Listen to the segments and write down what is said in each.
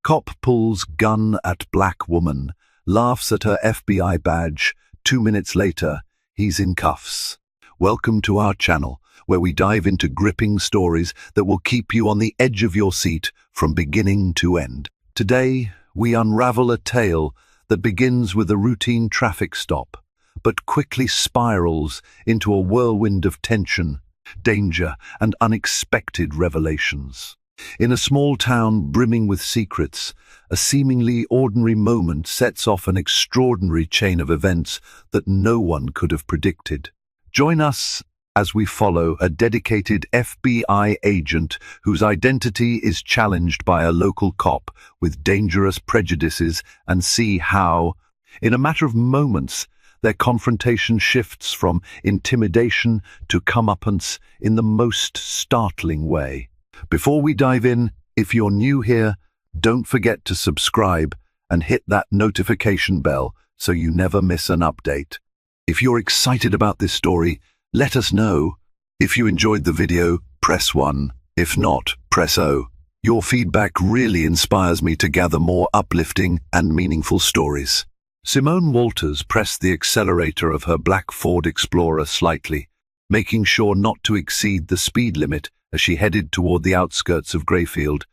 Cop pulls gun at black woman, laughs at her FBI badge. 2 minutes later, he's in cuffs. Welcome to our channel, where we dive into gripping stories that will keep you on the edge of your seat from beginning to end. Today, we unravel a tale that begins with a routine traffic stop, but quickly spirals into a whirlwind of tension, danger, and unexpected revelations. In a small town brimming with secrets, a seemingly ordinary moment sets off an extraordinary chain of events that no one could have predicted. Join us as we follow a dedicated FBI agent whose identity is challenged by a local cop with dangerous prejudices, and see how, in a matter of moments, their confrontation shifts from intimidation to comeuppance in the most startling way. Before we dive in, if you're new here, don't forget to subscribe and hit that notification bell so you never miss an update. If you're excited about this story, let us know. If you enjoyed the video, press 1. If not, press O. Your feedback really inspires me to gather more uplifting and meaningful stories. Simone Walters pressed the accelerator of her black Ford Explorer slightly, making sure not to exceed the speed limit as she headed toward the outskirts of Grayfield,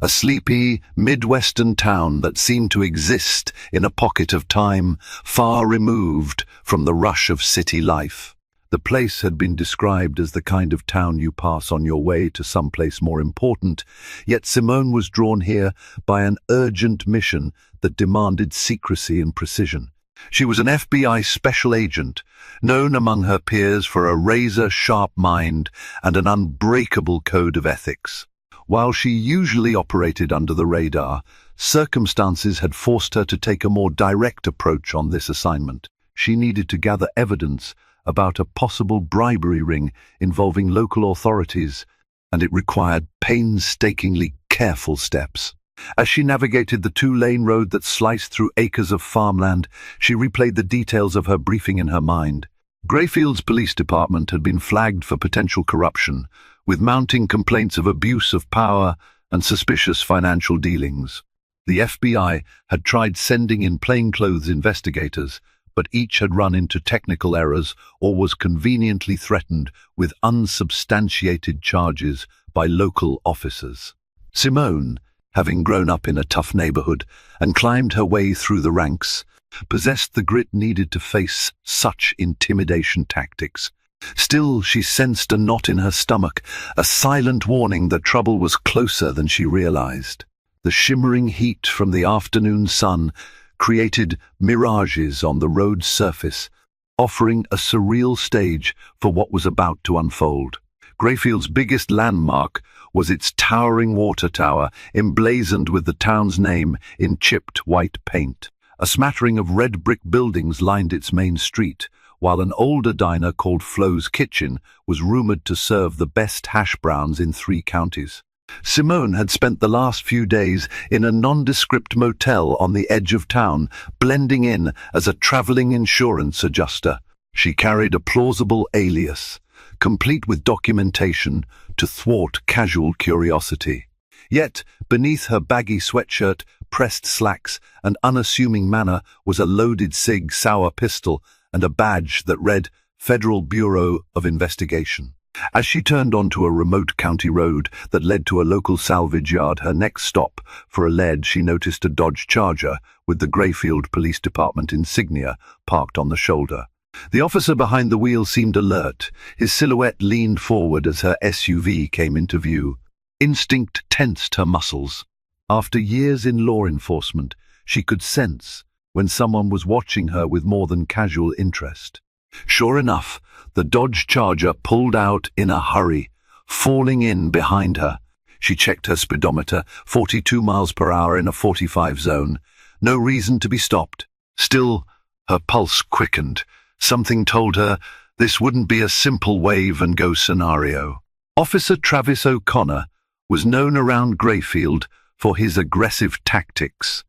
a sleepy, Midwestern town that seemed to exist in a pocket of time far removed from the rush of city life. The place had been described as the kind of town you pass on your way to someplace more important, yet Simone was drawn here by an urgent mission that demanded secrecy and precision. She was an FBI special agent, known among her peers for a razor-sharp mind and an unbreakable code of ethics. While she usually operated under the radar, circumstances had forced her to take a more direct approach on this assignment. She needed to gather evidence about a possible bribery ring involving local authorities, and it required painstakingly careful steps. As she navigated the 2-lane road that sliced through acres of farmland, she replayed the details of her briefing in her mind. Grayfield's police department had been flagged for potential corruption, with mounting complaints of abuse of power and suspicious financial dealings. The FBI had tried sending in plainclothes investigators, but each had run into technical errors or was conveniently threatened with unsubstantiated charges by local officers. Simone, having grown up in a tough neighborhood and climbed her way through the ranks, possessed the grit needed to face such intimidation tactics. Still, she sensed a knot in her stomach, a silent warning that trouble was closer than she realized. The shimmering heat from the afternoon sun created mirages on the road's surface, offering a surreal stage for what was about to unfold. Grayfield's biggest landmark was its towering water tower, emblazoned with the town's name in chipped white paint. A smattering of red brick buildings lined its main street, while an older diner called Flo's Kitchen was rumored to serve the best hash browns in 3 counties. Simone had spent the last few days in a nondescript motel on the edge of town, blending in as a traveling insurance adjuster. She carried a plausible alias, complete with documentation to thwart casual curiosity. Yet, beneath her baggy sweatshirt, pressed slacks, and unassuming manner was a loaded Sig Sauer pistol and a badge that read Federal Bureau of Investigation. As she turned onto a remote county road that led to a local salvage yard, her next stop for a lead, she noticed a Dodge Charger with the Grayfield Police Department insignia parked on the shoulder. The officer behind the wheel seemed alert. His silhouette leaned forward as her SUV came into view. Instinct tensed her muscles. After years in law enforcement, she could sense when someone was watching her with more than casual interest. Sure enough, the Dodge Charger pulled out in a hurry, falling in behind her. She checked her speedometer, 42 miles per hour in a 45 zone. No reason to be stopped. Still, her pulse quickened. Something told her this wouldn't be a simple wave-and-go scenario. Officer Travis O'Connor was known around Grayfield for his aggressive tactics.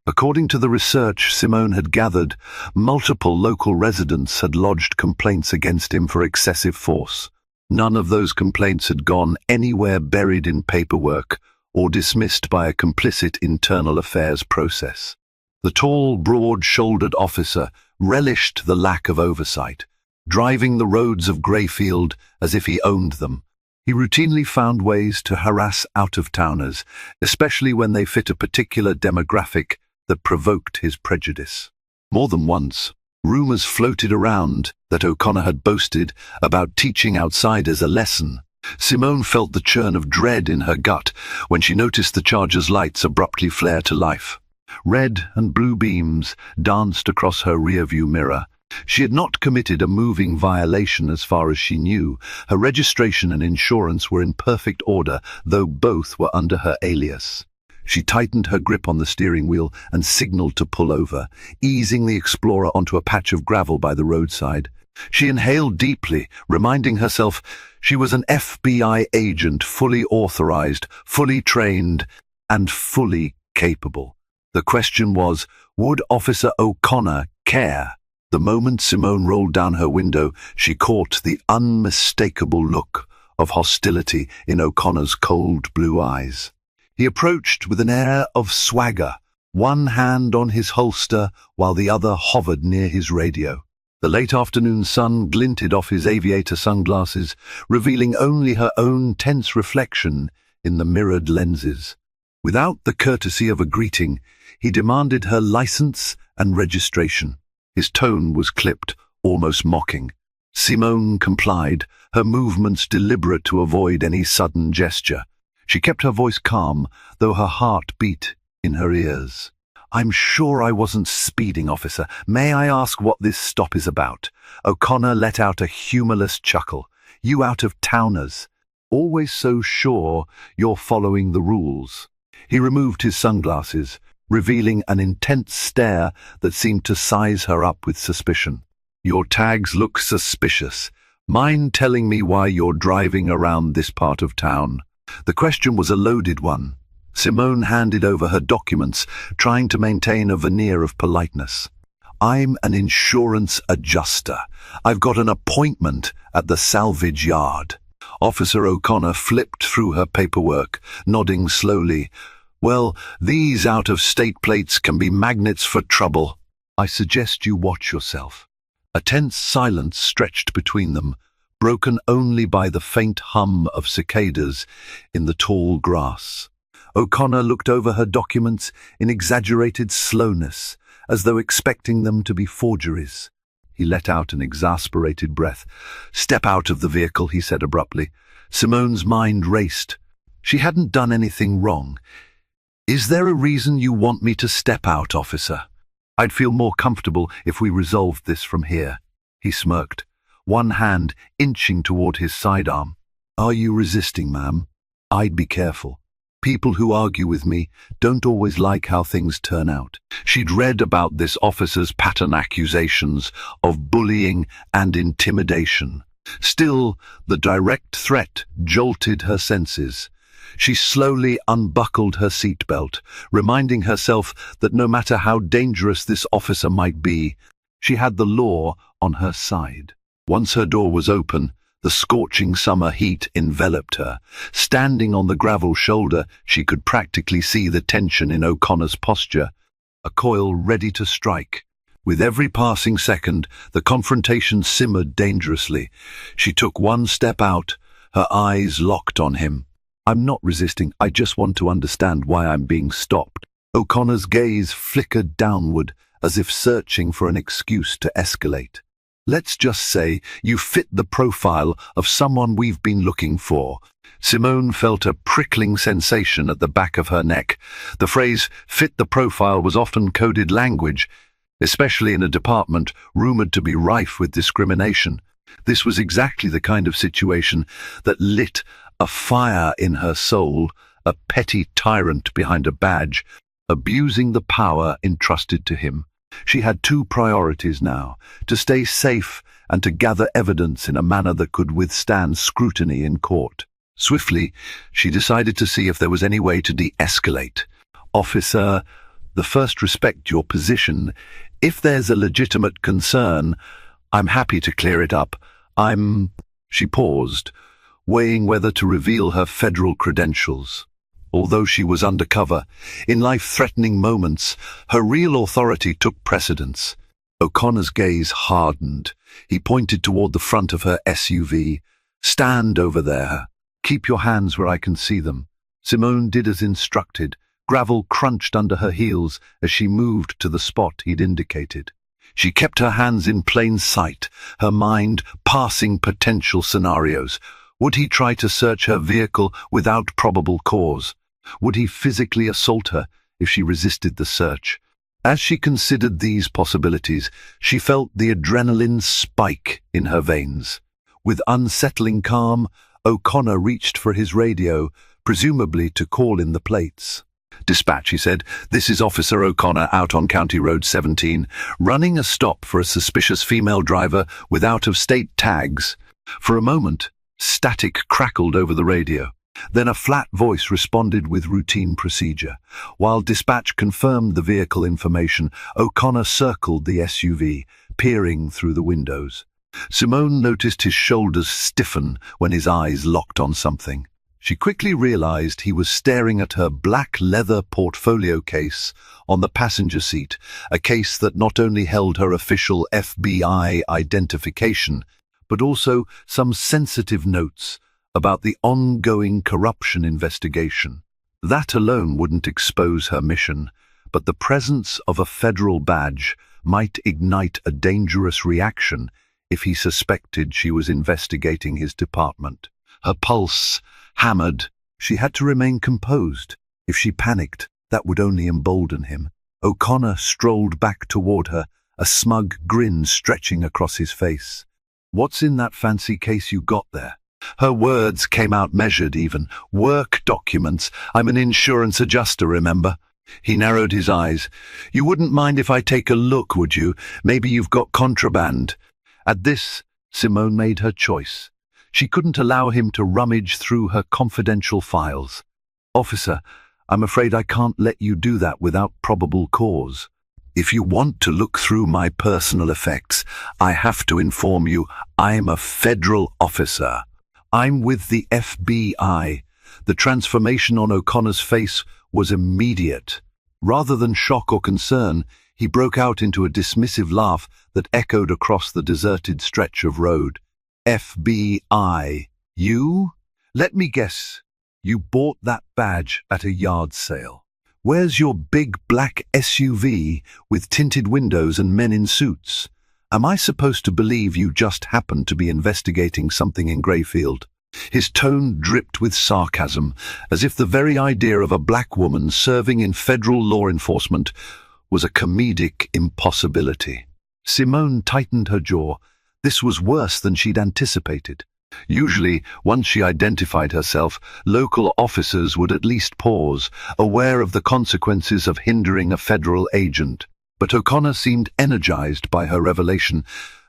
According to the research Simone had gathered, multiple local residents had lodged complaints against him for excessive force. None of those complaints had gone anywhere buried in paperwork or dismissed by a complicit internal affairs process. The tall, broad-shouldered officer relished the lack of oversight, driving the roads of Greyfield as if he owned them. He routinely found ways to harass out-of-towners, especially when they fit a particular demographic that provoked his prejudice. More than once, rumors floated around that O'Connor had boasted about teaching outsiders a lesson. Simone felt the churn of dread in her gut when she noticed the charger's lights abruptly flare to life. Red and blue beams danced across her rearview mirror. She had not committed a moving violation as far as she knew. Her registration and insurance were in perfect order, though both were under her alias. She tightened her grip on the steering wheel and signaled to pull over, easing the Explorer onto a patch of gravel by the roadside. She inhaled deeply, reminding herself she was an FBI agent, fully authorized, fully trained, and fully capable. The question was, would Officer O'Connor care? The moment Simone rolled down her window, she caught the unmistakable look of hostility in O'Connor's cold blue eyes. He approached with an air of swagger, one hand on his holster while the other hovered near his radio. The late afternoon sun glinted off his aviator sunglasses, revealing only her own tense reflection in the mirrored lenses. Without the courtesy of a greeting, he demanded her license and registration. His tone was clipped, almost mocking. Simone complied, her movements deliberate to avoid any sudden gesture. She kept her voice calm, though her heart beat in her ears. "I'm sure I wasn't speeding, officer. May I ask what this stop is about?" O'Connor let out a humorless chuckle. "You out-of-towners. Always so sure you're following the rules." He removed his sunglasses, revealing an intense stare that seemed to size her up with suspicion. "Your tags look suspicious. Mind telling me why you're driving around this part of town?" The question was a loaded one. Simone handed over her documents, trying to maintain a veneer of politeness. "I'm an insurance adjuster. I've got an appointment at the salvage yard." Officer O'Connor flipped through her paperwork, nodding slowly. "Well, these out-of-state plates can be magnets for trouble. I suggest you watch yourself." A tense silence stretched between them, broken only by the faint hum of cicadas in the tall grass. O'Connor looked over her documents in exaggerated slowness, as though expecting them to be forgeries. He let out an exasperated breath. "Step out of the vehicle," he said abruptly. Simone's mind raced. She hadn't done anything wrong. "Is there a reason you want me to step out, officer? I'd feel more comfortable if we resolved this from here." He smirked, one hand inching toward his sidearm. "Are you resisting, ma'am? I'd be careful. People who argue with me don't always like how things turn out." She'd read about this officer's pattern accusations of bullying and intimidation. Still, the direct threat jolted her senses. She slowly unbuckled her seatbelt, reminding herself that no matter how dangerous this officer might be, she had the law on her side. Once her door was open, the scorching summer heat enveloped her. Standing on the gravel shoulder, she could practically see the tension in O'Connor's posture, a coil ready to strike. With every passing second, the confrontation simmered dangerously. She took one step out, her eyes locked on him. "I'm not resisting, I just want to understand why I'm being stopped." O'Connor's gaze flickered downward, as if searching for an excuse to escalate. "Let's just say you fit the profile of someone we've been looking for." Simone felt a prickling sensation at the back of her neck. The phrase "fit the profile" was often coded language, especially in a department rumored to be rife with discrimination. This was exactly the kind of situation that lit a fire in her soul, a petty tyrant behind a badge, abusing the power entrusted to him. She had two priorities now: to stay safe and to gather evidence in a manner that could withstand scrutiny in court. Swiftly, she decided to see if there was any way to de-escalate. "Officer, the first respect your position. If there's a legitimate concern, I'm happy to clear it up. She paused, weighing whether to reveal her federal credentials. Although she was undercover, in life-threatening moments, her real authority took precedence. O'Connor's gaze hardened. He pointed toward the front of her SUV. "Stand over there. Keep your hands where I can see them." Simone did as instructed. Gravel crunched under her heels as she moved to the spot he'd indicated. She kept her hands in plain sight, her mind parsing potential scenarios. Would he try to search her vehicle without probable cause? Would he physically assault her if she resisted the search? As she considered these possibilities, she felt the adrenaline spike in her veins. With unsettling calm, O'Connor reached for his radio, presumably to call in the plates. "Dispatch," he said. "This is Officer O'Connor out on County Road 17, running a stop for a suspicious female driver with out-of-state tags." For a moment, static crackled over the radio. Then a flat voice responded with routine procedure. While dispatch confirmed the vehicle information, O'Connor circled the SUV, peering through the windows. Simone noticed his shoulders stiffen when his eyes locked on something. She quickly realized he was staring at her black leather portfolio case on the passenger seat, a case that not only held her official FBI identification, but also some sensitive notes about the ongoing corruption investigation. That alone wouldn't expose her mission, but the presence of a federal badge might ignite a dangerous reaction if he suspected she was investigating his department. Her pulse hammered. She had to remain composed. If she panicked, that would only embolden him. O'Connor strolled back toward her, a smug grin stretching across his face. "What's in that fancy case you got there?" Her words came out measured even. "Work documents. I'm an insurance adjuster, remember?" He narrowed his eyes. "You wouldn't mind if I take a look, would you? Maybe you've got contraband." At this, Simone made her choice. She couldn't allow him to rummage through her confidential files. "Officer, I'm afraid I can't let you do that without probable cause. If you want to look through my personal effects, I have to inform you I'm a federal officer. I'm with the FBI." The transformation on O'Connor's face was immediate. Rather than shock or concern, he broke out into a dismissive laugh that echoed across the deserted stretch of road. "FBI? You? Let me guess. You bought that badge at a yard sale. Where's your big black SUV with tinted windows and men in suits? Am I supposed to believe you just happened to be investigating something in Greyfield?" His tone dripped with sarcasm, as if the very idea of a black woman serving in federal law enforcement was a comedic impossibility. Simone tightened her jaw. This was worse than she'd anticipated. Usually, once she identified herself, local officers would at least pause, aware of the consequences of hindering a federal agent. But O'Connor seemed energized by her revelation,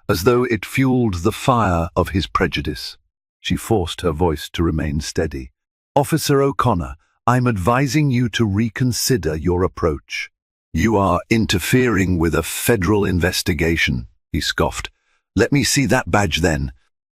as though it fueled the fire of his prejudice. She forced her voice to remain steady. "Officer O'Connor, I'm advising you to reconsider your approach. You are interfering with a federal investigation," he scoffed. "Let me see that badge then."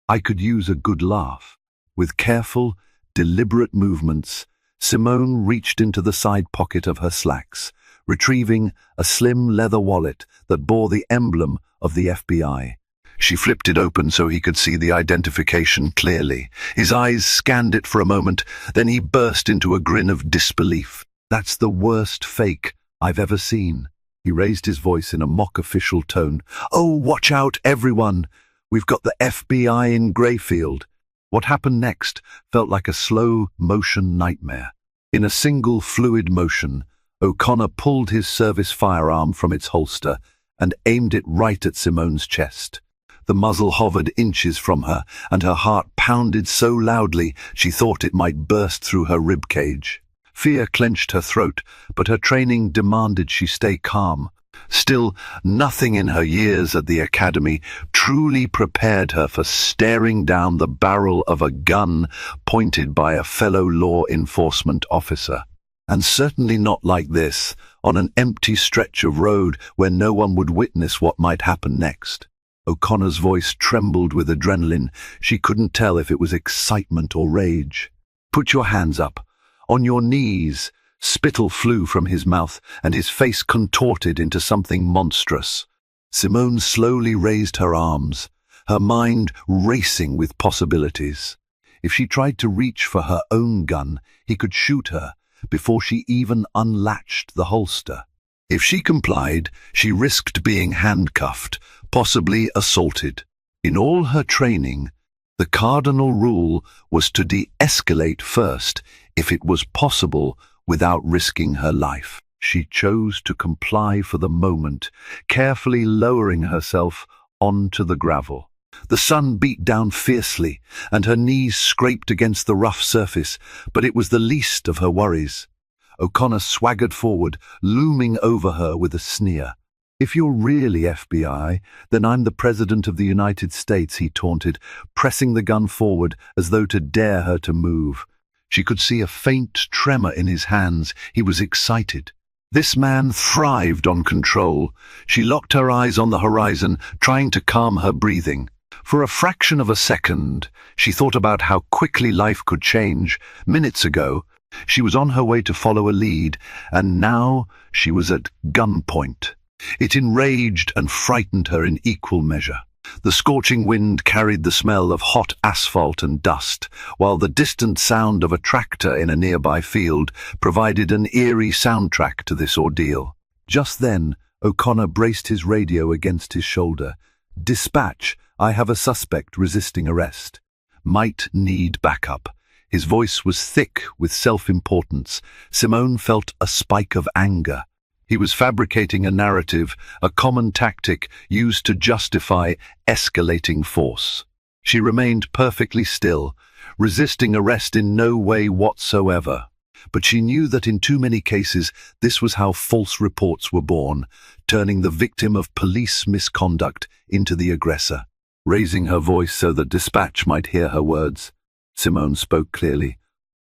I could use a good laugh. With careful, deliberate movements, Simone reached into the side pocket of her slacks, retrieving a slim leather wallet that bore the emblem of the FBI. She flipped it open so he could see the identification clearly. His eyes scanned it for a moment, then he burst into a grin of disbelief. "That's the worst fake I've ever seen." He raised his voice in a mock official tone. "Oh, watch out, everyone! We've got the FBI in Greyfield." What happened next felt like a slow-motion nightmare. In a single fluid motion, O'Connor pulled his service firearm from its holster and aimed it right at Simone's chest. The muzzle hovered inches from her, and her heart pounded so loudly she thought it might burst through her ribcage. Fear clenched her throat, but her training demanded she stay calm. Still, nothing in her years at the academy truly prepared her for staring down the barrel of a gun pointed by a fellow law enforcement officer. And certainly not like this, on an empty stretch of road where no one would witness what might happen next. O'Connor's voice trembled with adrenaline. She couldn't tell if it was excitement or rage. "Put your hands up. On your knees." Spittle flew from his mouth, and his face contorted into something monstrous. Simone slowly raised her arms, her mind racing with possibilities. If she tried to reach for her own gun, he could shoot her before she even unlatched the holster. If she complied, she risked being handcuffed, possibly assaulted. In all her training, the cardinal rule was to de-escalate first, if it was possible, without risking her life. She chose to comply for the moment, carefully lowering herself onto the gravel. The sun beat down fiercely, and her knees scraped against the rough surface, but it was the least of her worries. O'Connor swaggered forward, looming over her with a sneer. "If you're really FBI, then I'm the President of the United States," he taunted, pressing the gun forward as though to dare her to move. She could see a faint tremor in his hands. He was excited. This man thrived on control. She locked her eyes on the horizon, trying to calm her breathing. For a fraction of a second, she thought about how quickly life could change. Minutes ago, she was on her way to follow a lead, and now she was at gunpoint. It enraged and frightened her in equal measure. The scorching wind carried the smell of hot asphalt and dust, while the distant sound of a tractor in a nearby field provided an eerie soundtrack to this ordeal. Just then, O'Connor braced his radio against his shoulder. "Dispatch, I have a suspect resisting arrest. Might need backup." His voice was thick with self-importance. Simone felt a spike of anger. He was fabricating a narrative, a common tactic used to justify escalating force. She remained perfectly still, resisting arrest in no way whatsoever. But she knew that in too many cases this was how false reports were born, turning the victim of police misconduct into the aggressor. Raising her voice so that Dispatch might hear her words, Simone spoke clearly.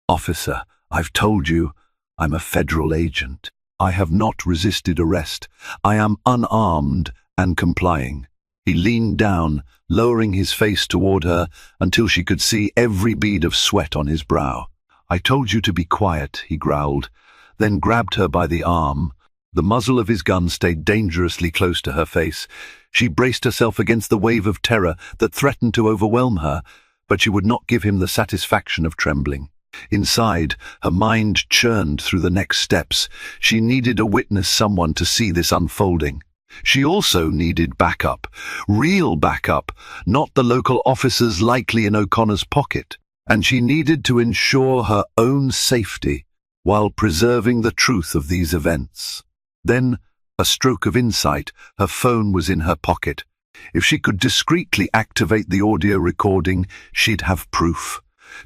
"Officer, I've told you, I'm a federal agent. I have not resisted arrest. I am unarmed and complying." He leaned down, lowering his face toward her until she could see every bead of sweat on his brow. "I told you to be quiet," he growled, then grabbed her by the arm. The muzzle of his gun stayed dangerously close to her face. She braced herself against the wave of terror that threatened to overwhelm her, but she would not give him the satisfaction of trembling. Inside, her mind churned through the next steps. She needed a witness, someone to see this unfolding. She also needed backup, real backup, not the local officers likely in O'Connor's pocket. And she needed to ensure her own safety while preserving the truth of these events. Then, a stroke of insight, her phone was in her pocket. If she could discreetly activate the audio recording, she'd have proof.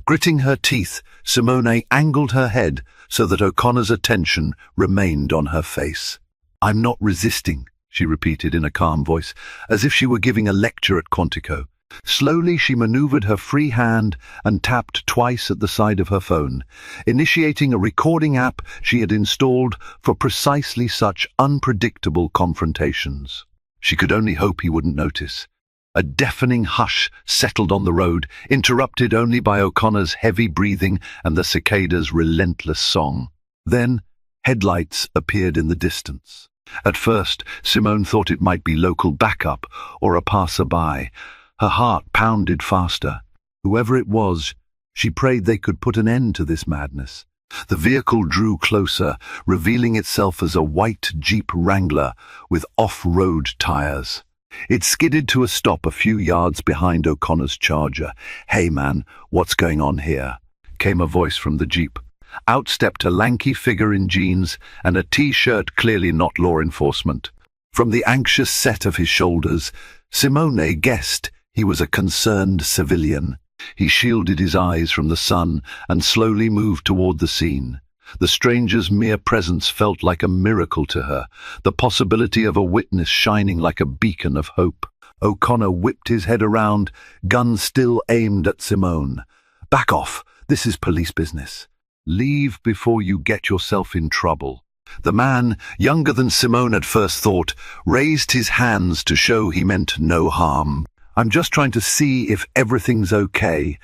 Gritting her teeth, Simone angled her head so that O'Connor's attention remained on her face. "I'm not resisting," she repeated in a calm voice, as if she were giving a lecture at Quantico. Slowly she maneuvered her free hand and tapped twice at the side of her phone, initiating a recording app she had installed for precisely such unpredictable confrontations. She could only hope he wouldn't notice. A deafening hush settled on the road, interrupted only by O'Connor's heavy breathing and the cicadas' relentless song. Then, headlights appeared in the distance. At first, Simone thought it might be local backup or a passerby. Her heart pounded faster. Whoever it was, she prayed they could put an end to this madness. The vehicle drew closer, revealing itself as a white Jeep Wrangler with off-road tires. It skidded to a stop a few yards behind O'Connor's Charger. "Hey man, what's going on here?" came a voice from the Jeep. Out stepped a lanky figure in jeans and a T-shirt clearly not law enforcement. From the anxious set of his shoulders, Simone guessed he was a concerned civilian. He shielded his eyes from the sun and slowly moved toward the scene. The stranger's mere presence felt like a miracle to her, the possibility of a witness shining like a beacon of hope. O'Connor whipped his head around, gun still aimed at Simone. "Back off, this is police business. Leave before you get yourself in trouble." The man, younger than Simone at first thought, raised his hands to show he meant no harm. "I'm just trying to see if everything's okay.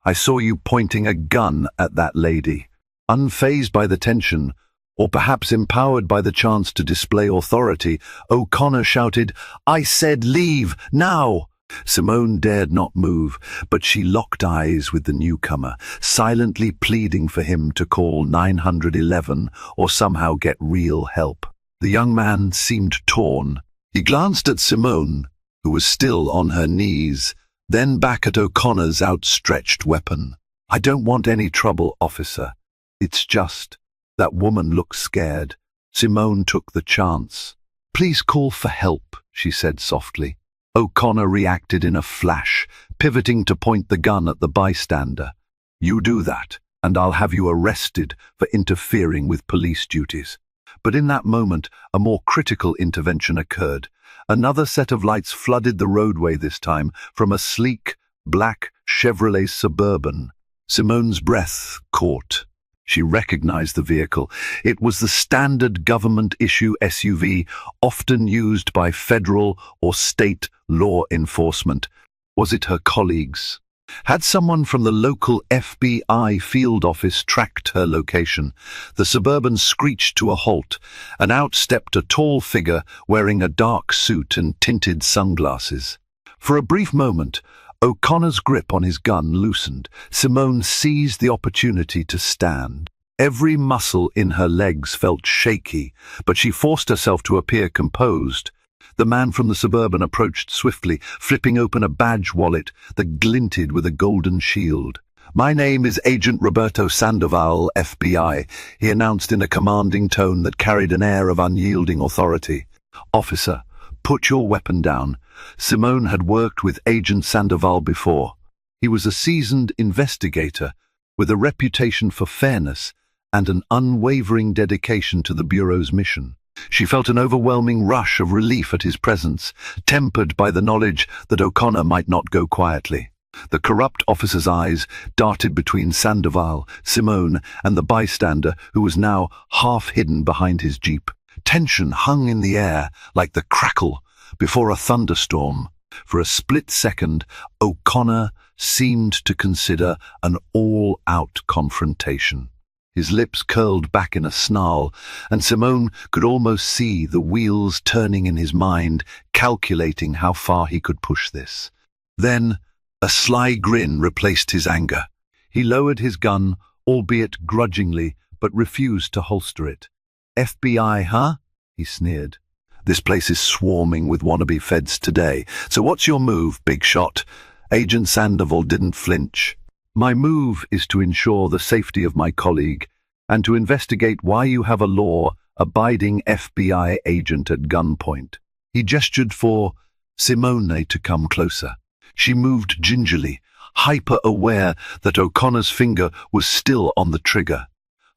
I saw you pointing a gun at that lady." Unfazed by the tension, or perhaps empowered by the chance to display authority, O'Connor shouted, "I said leave, now!" Simone dared not move, but she locked eyes with the newcomer, silently pleading for him to call 911 or somehow get real help. The young man seemed torn. He glanced at Simone, who was still on her knees, then back at O'Connor's outstretched weapon. "I don't want any trouble, officer. It's just..." That woman looked scared. Simone took the chance. "Please call for help," she said softly. O'Connor reacted in a flash, pivoting to point the gun at the bystander. "You do that, and I'll have you arrested for interfering with police duties." But in that moment, a more critical intervention occurred. Another set of lights flooded the roadway this time from a sleek, black Chevrolet Suburban. Simone's breath caught. She recognized the vehicle. It was the standard government-issue SUV often used by federal or state law enforcement. Was it her colleagues? Had someone from the local FBI field office tracked her location? The Suburban screeched to a halt, and out stepped a tall figure wearing a dark suit and tinted sunglasses. For a brief moment, O'Connor's grip on his gun loosened. Simone seized the opportunity to stand. Every muscle in her legs felt shaky, but she forced herself to appear composed. The man from the Suburban approached swiftly, flipping open a badge wallet that glinted with a golden shield. "My name is Agent Roberto Sandoval, FBI," he announced in a commanding tone that carried an air of unyielding authority. "Officer, put your weapon down." Simone had worked with Agent Sandoval before. He was a seasoned investigator with a reputation for fairness and an unwavering dedication to the Bureau's mission. She felt an overwhelming rush of relief at his presence, tempered by the knowledge that O'Connor might not go quietly. The corrupt officer's eyes darted between Sandoval, Simone, and the bystander who was now half hidden behind his jeep. Tension hung in the air like the crackle before a thunderstorm. For a split second, O'Connor seemed to consider an all-out confrontation. His lips curled back in a snarl, and Simone could almost see the wheels turning in his mind, calculating how far he could push this. Then, a sly grin replaced his anger. He lowered his gun, albeit grudgingly, but refused to holster it. "FBI, huh?" he sneered. "This place is swarming with wannabe feds today. So what's your move, big shot?" Agent Sandoval didn't flinch. "My move is to ensure the safety of my colleague and to investigate why you have a law-abiding FBI agent at gunpoint." He gestured for Simone to come closer. She moved gingerly, hyper-aware that O'Connor's finger was still on the trigger.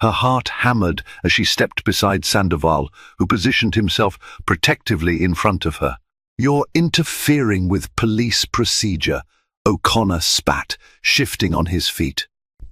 Her heart hammered as she stepped beside Sandoval, who positioned himself protectively in front of her. "You're interfering with police procedure," O'Connor spat, shifting on his feet.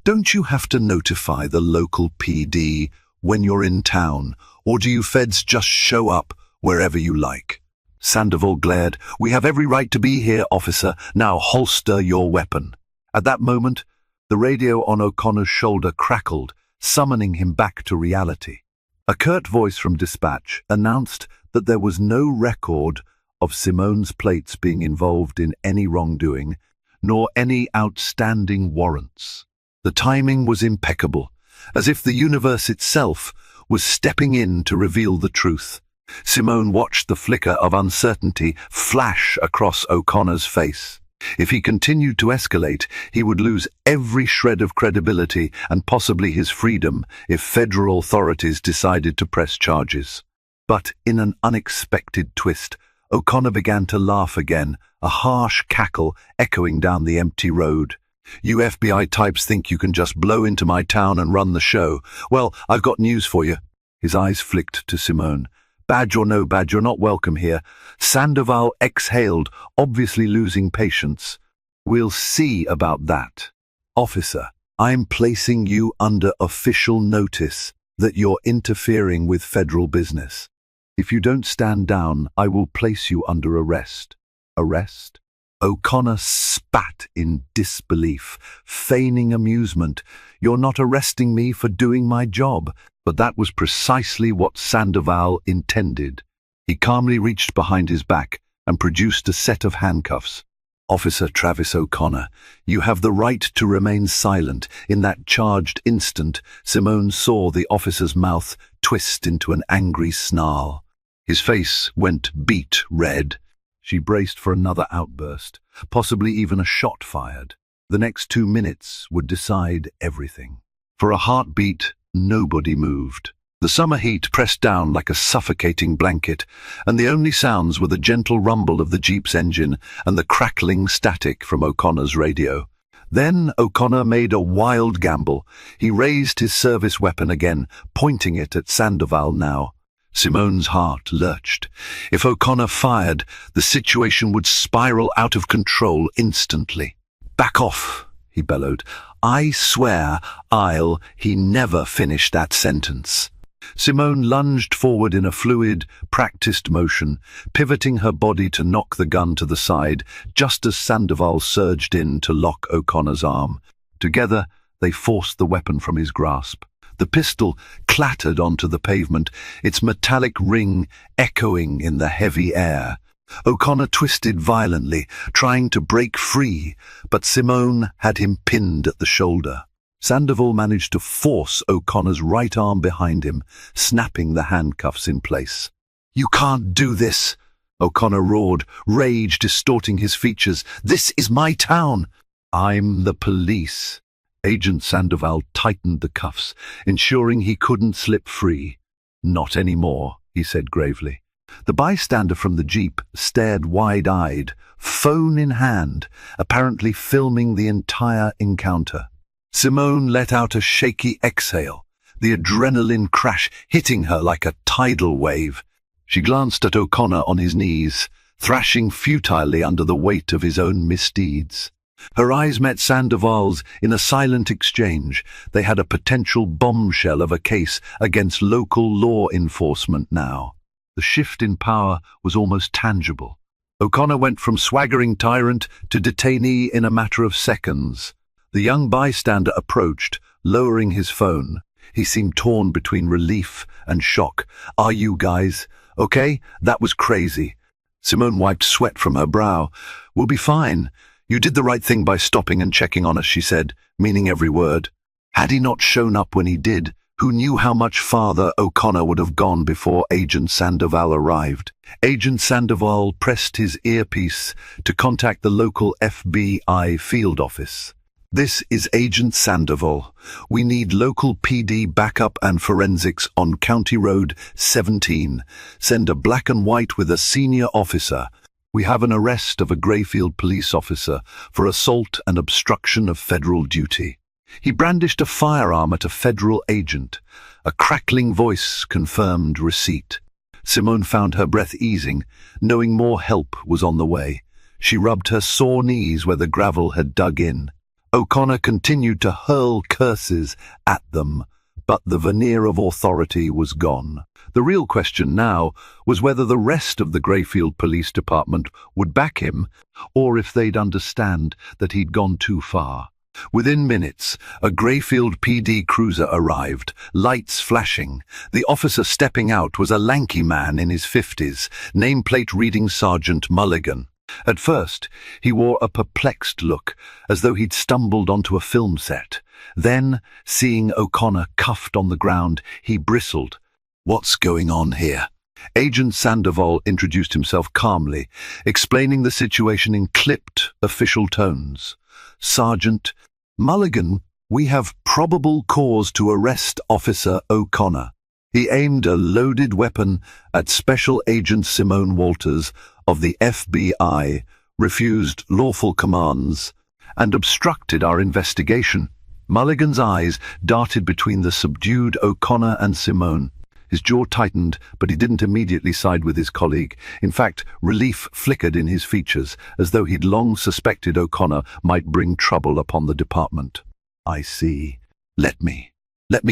"Don't you have to notify the local PD when you're in town, or do you feds just show up wherever you like?" Sandoval glared. "We have every right to be here, officer. Now holster your weapon." At that moment, the radio on O'Connor's shoulder crackled, summoning him back to reality. A curt voice from dispatch announced that there was no record of Simone's plates being involved in any wrongdoing, nor any outstanding warrants. The timing was impeccable, as if the universe itself was stepping in to reveal the truth. Simone watched the flicker of uncertainty flash across O'Connor's face. If he continued to escalate, he would lose every shred of credibility and possibly his freedom if federal authorities decided to press charges. But in an unexpected twist, O'Connor began to laugh again, a harsh cackle echoing down the empty road. "You FBI types think you can just blow into my town and run the show. Well, I've got news for you." His eyes flicked to Simone. "Badge or no badge, you're not welcome here." Sandoval exhaled, obviously losing patience. "We'll see about that. Officer, I'm placing you under official notice that you're interfering with federal business. If you don't stand down, I will place you under arrest." "Arrest?" O'Connor spat in disbelief, feigning amusement. "You're not arresting me for doing my job." But that was precisely what Sandoval intended. He calmly reached behind his back and produced a set of handcuffs. "Officer Travis O'Connor, you have the right to remain silent." In that charged instant, Simone saw the officer's mouth twist into an angry snarl. His face went beet red. She braced for another outburst, possibly even a shot fired. The next 2 minutes would decide everything. For a heartbeat, nobody moved. The summer heat pressed down like a suffocating blanket, and the only sounds were the gentle rumble of the Jeep's engine and the crackling static from O'Connor's radio. Then O'Connor made a wild gamble. He raised his service weapon again, pointing it at Sandoval now. Simone's heart lurched. If O'Connor fired, the situation would spiral out of control instantly. "Back off," he bellowed. "I swear I'll—" He never finished that sentence. Simone lunged forward in a fluid, practiced motion, pivoting her body to knock the gun to the side, just as Sandoval surged in to lock O'Connor's arm. Together, they forced the weapon from his grasp. The pistol clattered onto the pavement, its metallic ring echoing in the heavy air. O'Connor twisted violently, trying to break free, but Simone had him pinned at the shoulder. Sandoval managed to force O'Connor's right arm behind him, snapping the handcuffs in place. "You can't do this!" O'Connor roared, rage distorting his features. "This is my town!" "I'm the police." Agent Sandoval tightened the cuffs, ensuring he couldn't slip free. "Not anymore," he said gravely. The bystander from the Jeep stared wide-eyed, phone in hand, apparently filming the entire encounter. Simone let out a shaky exhale, the adrenaline crash hitting her like a tidal wave. She glanced at O'Connor on his knees, thrashing futilely under the weight of his own misdeeds. Her eyes met Sandoval's in a silent exchange. They had a potential bombshell of a case against local law enforcement now. The shift in power was almost tangible. O'Connor went from swaggering tyrant to detainee in a matter of seconds. The young bystander approached, lowering his phone. He seemed torn between relief and shock. "Are you guys okay? That was crazy." Simone wiped sweat from her brow. "We'll be fine. You did the right thing by stopping and checking on us," she said, meaning every word. Had he not shown up when he did, who knew how much farther O'Connor would have gone before Agent Sandoval arrived? Agent Sandoval pressed his earpiece to contact the local FBI field office. "This is Agent Sandoval. We need local PD backup and forensics on County Road 17. Send a black and white with a senior officer. We have an arrest of a Greyfield police officer for assault and obstruction of federal duty." He brandished a firearm at a federal agent. A crackling voice confirmed receipt. Simone found her breath easing, knowing more help was on the way. She rubbed her sore knees where the gravel had dug in. O'Connor continued to hurl curses at them, but the veneer of authority was gone. The real question now was whether the rest of the Greyfield Police Department would back him, or if they'd understand that he'd gone too far. Within minutes, a Greyfield PD cruiser arrived, lights flashing. The officer stepping out was a lanky man in his 50s, nameplate reading Sergeant Mulligan. At first, he wore a perplexed look, as though he'd stumbled onto a film set. Then, seeing O'Connor cuffed on the ground, he bristled. "What's going on here?" Agent Sandoval introduced himself calmly, explaining the situation in clipped, official tones. "Sergeant Mulligan, we have probable cause to arrest Officer O'Connor." He aimed a loaded weapon at Special Agent Simone Walters of the FBI, refused lawful commands, and obstructed our investigation. Mulligan's eyes darted between the subdued O'Connor and Simone. His jaw tightened, but he didn't immediately side with his colleague. In fact, relief flickered in his features, as though he'd long suspected O'Connor might bring trouble upon the department. "I see. Let me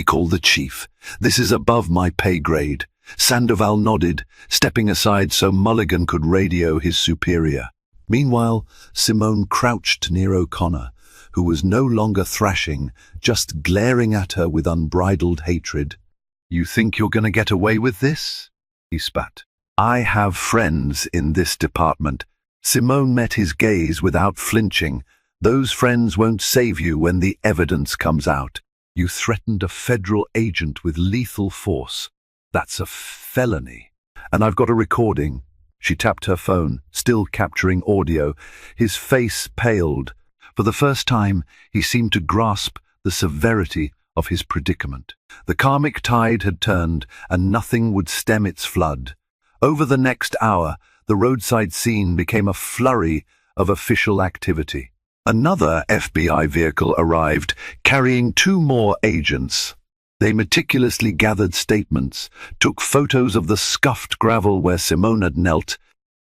call the chief. This is above my pay grade." Sandoval nodded, stepping aside so Mulligan could radio his superior. Meanwhile, Simone crouched near O'Connor, who was no longer thrashing, just glaring at her with unbridled hatred. "You think you're going to get away with this?" he spat. "I have friends in this department." Simone met his gaze without flinching. "Those friends won't save you when the evidence comes out. You threatened a federal agent with lethal force. That's a felony. And I've got a recording." She tapped her phone, still capturing audio. His face paled. For the first time, he seemed to grasp the severity of his predicament. The karmic tide had turned, and nothing would stem its flood. Over the next hour, the roadside scene became a flurry of official activity. Another FBI vehicle arrived, carrying 2 more agents. They meticulously gathered statements, took photos of the scuffed gravel where Simone had knelt,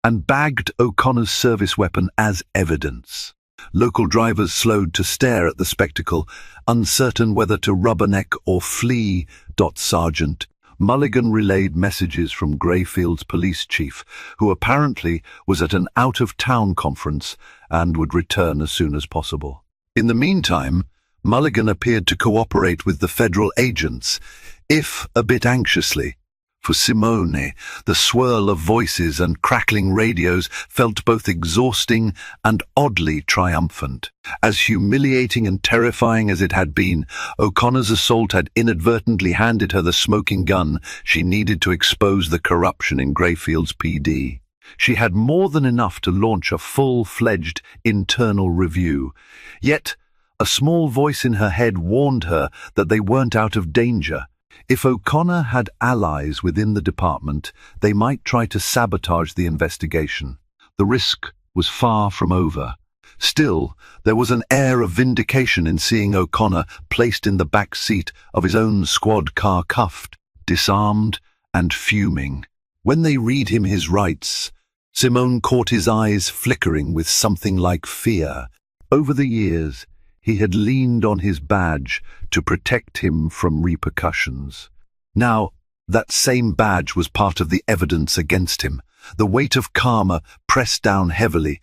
and bagged O'Connor's service weapon as evidence. Local drivers slowed to stare at the spectacle, uncertain whether to rubberneck or flee. Sergeant Mulligan relayed messages from Greyfield's police chief, who apparently was at an out-of-town conference and would return as soon as possible. In the meantime, Mulligan appeared to cooperate with the federal agents, if a bit anxiously. For Simone, the swirl of voices and crackling radios felt both exhausting and oddly triumphant. As humiliating and terrifying as it had been, O'Connor's assault had inadvertently handed her the smoking gun she needed to expose the corruption in Greyfield's PD. She had more than enough to launch a full-fledged internal review. Yet, a small voice in her head warned her that they weren't out of danger. If O'Connor had allies within the department, they might try to sabotage the investigation. The risk was far from over. Still, there was an air of vindication in seeing O'Connor placed in the back seat of his own squad car, cuffed, disarmed, and fuming. When they read him his rights, Simone caught his eyes flickering with something like fear. Over the years, he had leaned on his badge to protect him from repercussions. Now, that same badge was part of the evidence against him. The weight of karma pressed down heavily,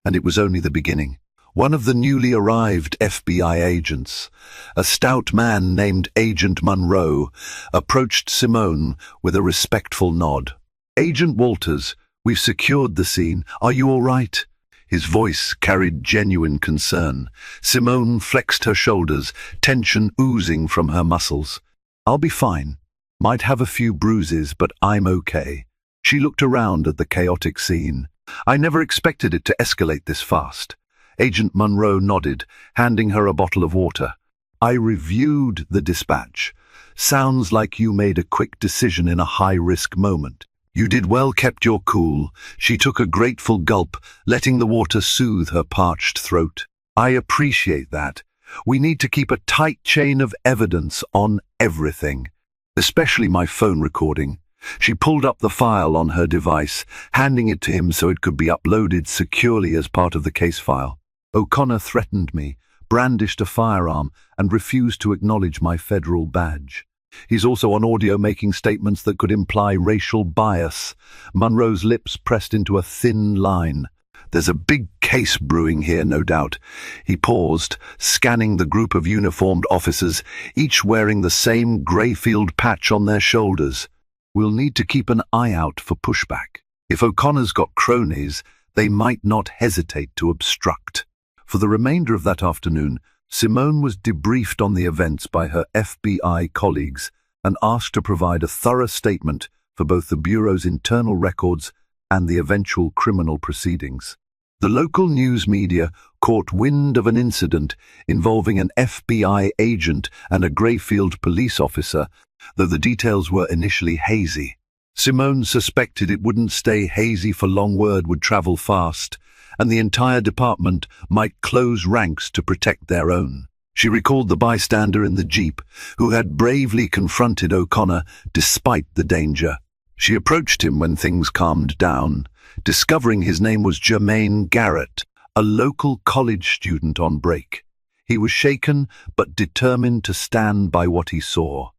and it was only the beginning. One of the newly arrived FBI agents, a stout man named Agent Monroe, approached Simone with a respectful nod. "Agent Walters, we've secured the scene. Are you all right?" His voice carried genuine concern. Simone flexed her shoulders, tension oozing from her muscles. "I'll be fine. Might have a few bruises, but I'm okay." She looked around at the chaotic scene. "I never expected it to escalate this fast." Agent Monroe nodded, handing her a bottle of water. "I reviewed the dispatch. Sounds like you made a quick decision in a high-risk moment. You did well, kept your cool." She took a grateful gulp, letting the water soothe her parched throat. "I appreciate that. We need to keep a tight chain of evidence on everything, especially my phone recording." She pulled up the file on her device, handing it to him so it could be uploaded securely as part of the case file. "O'Connor threatened me, brandished a firearm, and refused to acknowledge my federal badge. He's also on audio making statements that could imply racial bias." Monroe's lips pressed into a thin line. "There's a big case brewing here, no doubt." He paused, scanning the group of uniformed officers, each wearing the same Greyfield patch on their shoulders. "We'll need to keep an eye out for pushback. If O'Connor's got cronies, they might not hesitate to obstruct." For the remainder of that afternoon, Simone was debriefed on the events by her FBI colleagues and asked to provide a thorough statement for both the Bureau's internal records and the eventual criminal proceedings. The local news media caught wind of an incident involving an FBI agent and a Greyfield police officer, though the details were initially hazy. Simone suspected it wouldn't stay hazy for long. Word would travel fast, and the entire department might close ranks to protect their own. She recalled the bystander in the jeep who had bravely confronted O'Connor despite the danger. She approached him when things calmed down, discovering his name was Jermaine Garrett, a local college student on break. He was shaken but determined to stand by what he saw.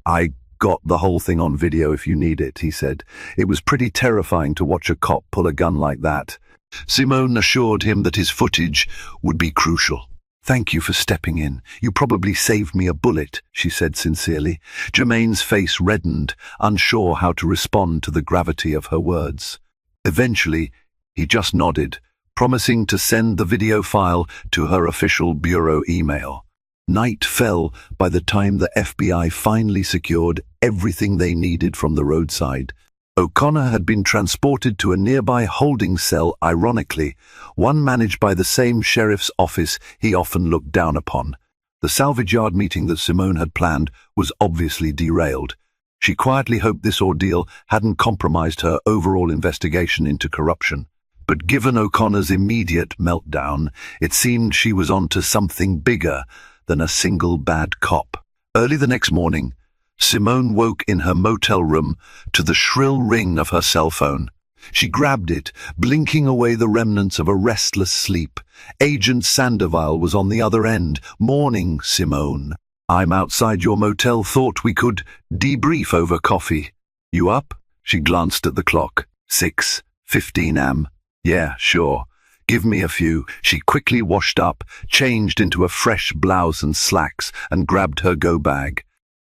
"I got the whole thing on video if you need it," he said. "It was pretty terrifying to watch a cop pull a gun like that." Simone assured him that his footage would be crucial. "Thank you for stepping in. You probably saved me a bullet," she said sincerely. Jermaine's face reddened, unsure how to respond to the gravity of her words. Eventually, he just nodded, promising to send the video file to her official bureau email. Night fell by the time the FBI finally secured everything they needed from the roadside. O'Connor had been transported to a nearby holding cell, ironically, one managed by the same sheriff's office he often looked down upon. The salvage yard meeting that Simone had planned was obviously derailed. She quietly hoped this ordeal hadn't compromised her overall investigation into corruption. But given O'Connor's immediate meltdown, it seemed she was onto something bigger than a single bad cop. Early the next morning, Simone woke in her motel room to the shrill ring of her cell phone. She grabbed it, blinking away the remnants of a restless sleep. Agent Sandoval was on the other end. "Morning, Simone. I'm outside your motel. Thought we could debrief over coffee. You up?" She glanced at the clock. 6:15 am. "Yeah, sure. Give me a few." She quickly washed up, changed into a fresh blouse and slacks, and grabbed her go-bag.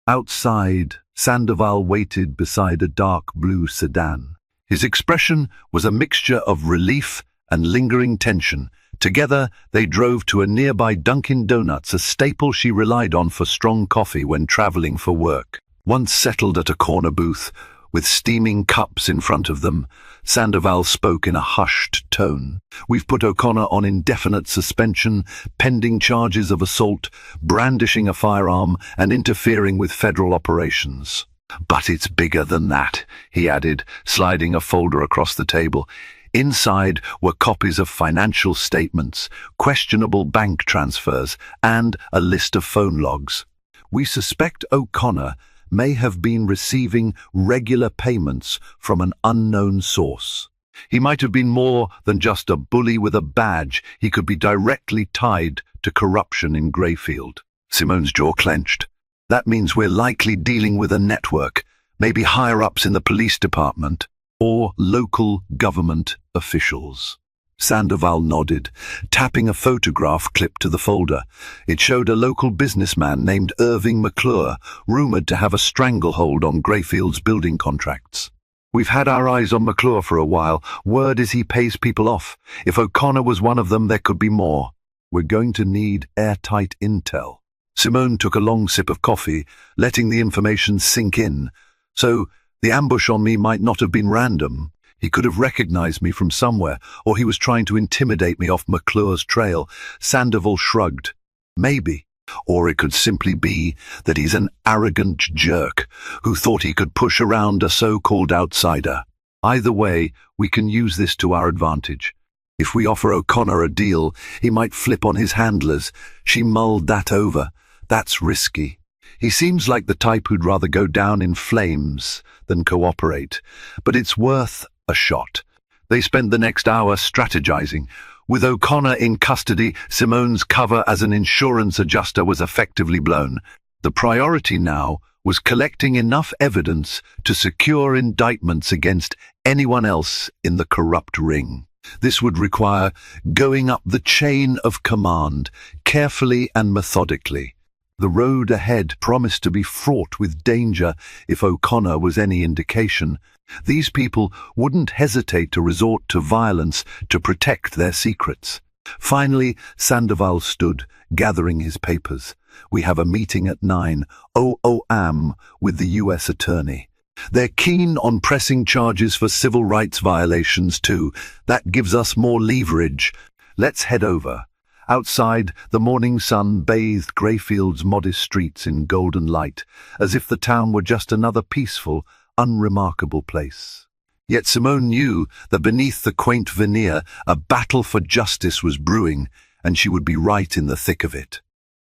Outside, Sandoval waited beside a dark blue sedan. His expression was a mixture of relief and lingering tension. Together, they drove to a nearby Dunkin' Donuts, a staple she relied on for strong coffee when traveling for work. Once settled at a corner booth, with steaming cups in front of them, Sandoval spoke in a hushed tone. "We've put O'Connor on indefinite suspension, pending charges of assault, brandishing a firearm, and interfering with federal operations. But it's bigger than that," he added, sliding a folder across the table. Inside were copies of financial statements, questionable bank transfers, and a list of phone logs. "We suspect O'Connor may have been receiving regular payments from an unknown source. He might have been more than just a bully with a badge. He could be directly tied to corruption in Greyfield." Simone's jaw clenched. "That means we're likely dealing with a network, maybe higher-ups in the police department, or local government officials." Sandoval nodded, tapping a photograph clipped to the folder. It showed a local businessman named Irving McClure, rumored to have a stranglehold on Greyfield's building contracts. "We've had our eyes on McClure for a while. Word is he pays people off. If O'Connor was one of them, there could be more. We're going to need airtight intel." Simone took a long sip of coffee, letting the information sink in. "So, the ambush on me might not have been random. He could have recognized me from somewhere, or he was trying to intimidate me off McClure's trail." Sandoval shrugged. "Maybe. Or it could simply be that he's an arrogant jerk who thought he could push around a so-called outsider. Either way, we can use this to our advantage. If we offer O'Connor a deal, he might flip on his handlers." She mulled that over. "That's risky. He seems like the type who'd rather go down in flames than cooperate, but it's worth a shot." They spent the next hour strategizing. With O'Connor in custody, Simone's cover as an insurance adjuster was effectively blown. The priority now was collecting enough evidence to secure indictments against anyone else in the corrupt ring. This would require going up the chain of command, carefully and methodically. The road ahead promised to be fraught with danger if O'Connor was any indication. These people wouldn't hesitate to resort to violence to protect their secrets. Finally, Sandoval stood, gathering his papers. "We have a meeting at 9:00 am with the U.S. Attorney. They're keen on pressing charges for civil rights violations too. That gives us more leverage. Let's head over." Outside, the morning sun bathed Greyfield's modest streets in golden light, as if the town were just another peaceful, unremarkable place. Yet Simone knew that beneath the quaint veneer, a battle for justice was brewing, and she would be right in the thick of it.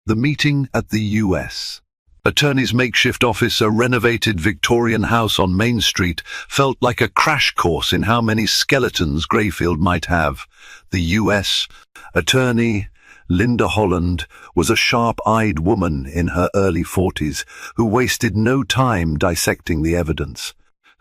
The meeting at the U.S. Attorney's makeshift office, a renovated Victorian house on Main Street, felt like a crash course in how many skeletons Greyfield might have. The U.S. Attorney, Linda Holland, was a sharp-eyed woman in her early 40s who wasted no time dissecting the evidence.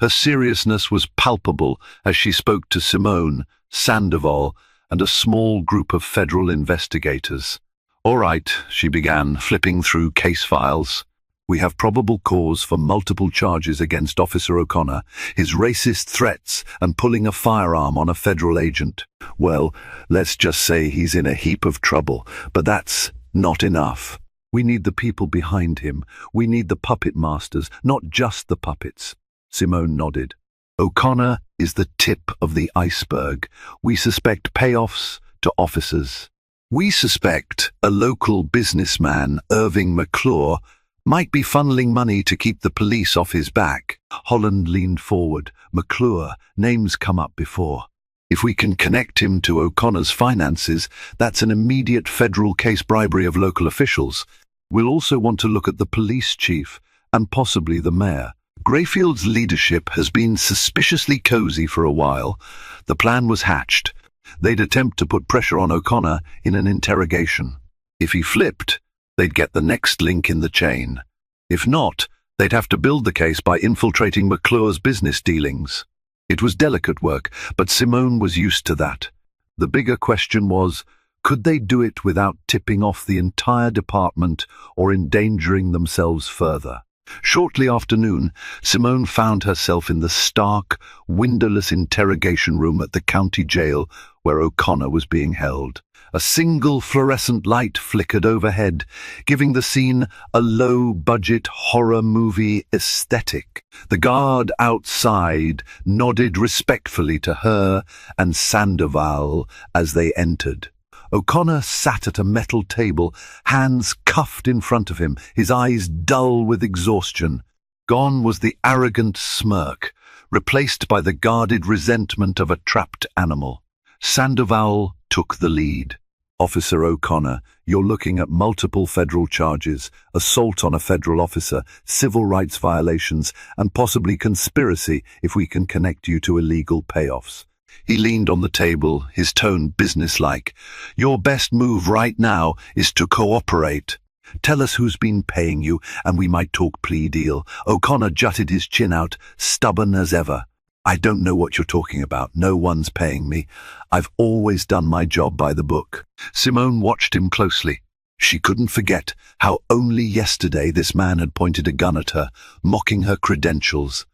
Her seriousness was palpable as she spoke to Simone, Sandoval, and a small group of federal investigators. "All right," she began, flipping through case files. "We have probable cause for multiple charges against Officer O'Connor, his racist threats and pulling a firearm on a federal agent. Well, let's just say he's in a heap of trouble, but that's not enough. We need the people behind him. We need the puppet masters, not just the puppets." Simone nodded. "O'Connor is the tip of the iceberg. We suspect payoffs to officers. We suspect a local businessman, Irving McClure, might be funneling money to keep the police off his back." Holland leaned forward. "McClure, name's come up before. If we can connect him to O'Connor's finances, that's an immediate federal case, bribery of local officials. We'll also want to look at the police chief and possibly the mayor. Greyfield's leadership has been suspiciously cozy for a while. The plan was hatched. They'd attempt to put pressure on O'Connor in an interrogation. If he flipped, they'd get the next link in the chain. If not, they'd have to build the case by infiltrating McClure's business dealings. It was delicate work, but Simone was used to that. The bigger question was, could they do it without tipping off the entire department or endangering themselves further? Shortly after noon, Simone found herself in the stark, windowless interrogation room at the county jail where O'Connor was being held. A single fluorescent light flickered overhead, giving the scene a low-budget horror movie aesthetic. The guard outside nodded respectfully to her and Sandoval as they entered. O'Connor sat at a metal table, hands cuffed in front of him, his eyes dull with exhaustion. Gone was the arrogant smirk, replaced by the guarded resentment of a trapped animal. Sandoval took the lead. "Officer O'Connor, you're looking at multiple federal charges, assault on a federal officer, civil rights violations, and possibly conspiracy if we can connect you to illegal payoffs." He leaned on the table, his tone businesslike. "Your best move right now is to cooperate. Tell us who's been paying you, and we might talk plea deal." O'Connor jutted his chin out, stubborn as ever. "I don't know what you're talking about. No one's paying me. I've always done my job by the book." Simone watched him closely. She couldn't forget how only yesterday this man had pointed a gun at her, mocking her credentials.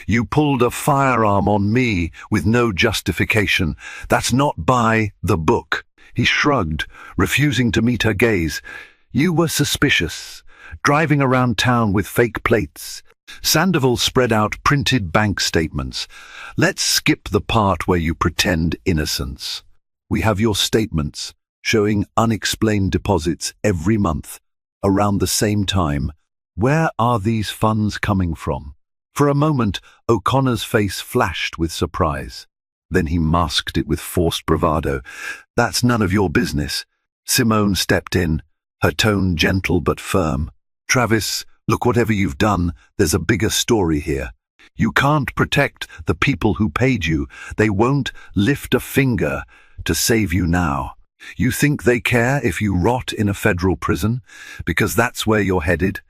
"You pulled a firearm on me with no justification. That's not by the book." He shrugged, refusing to meet her gaze. "You were suspicious, driving around town with fake plates." Sandoval spread out printed bank statements. "Let's skip the part where you pretend innocence. We have your statements, showing unexplained deposits every month, around the same time. Where are these funds coming from?" For a moment, O'Connor's face flashed with surprise. Then he masked it with forced bravado. "That's none of your business." Simone stepped in, her tone gentle but firm. "Travis, look, whatever you've done, there's a bigger story here. You can't protect the people who paid you. They won't lift a finger to save you now. You think they care if you rot in a federal prison? Because that's where you're headed,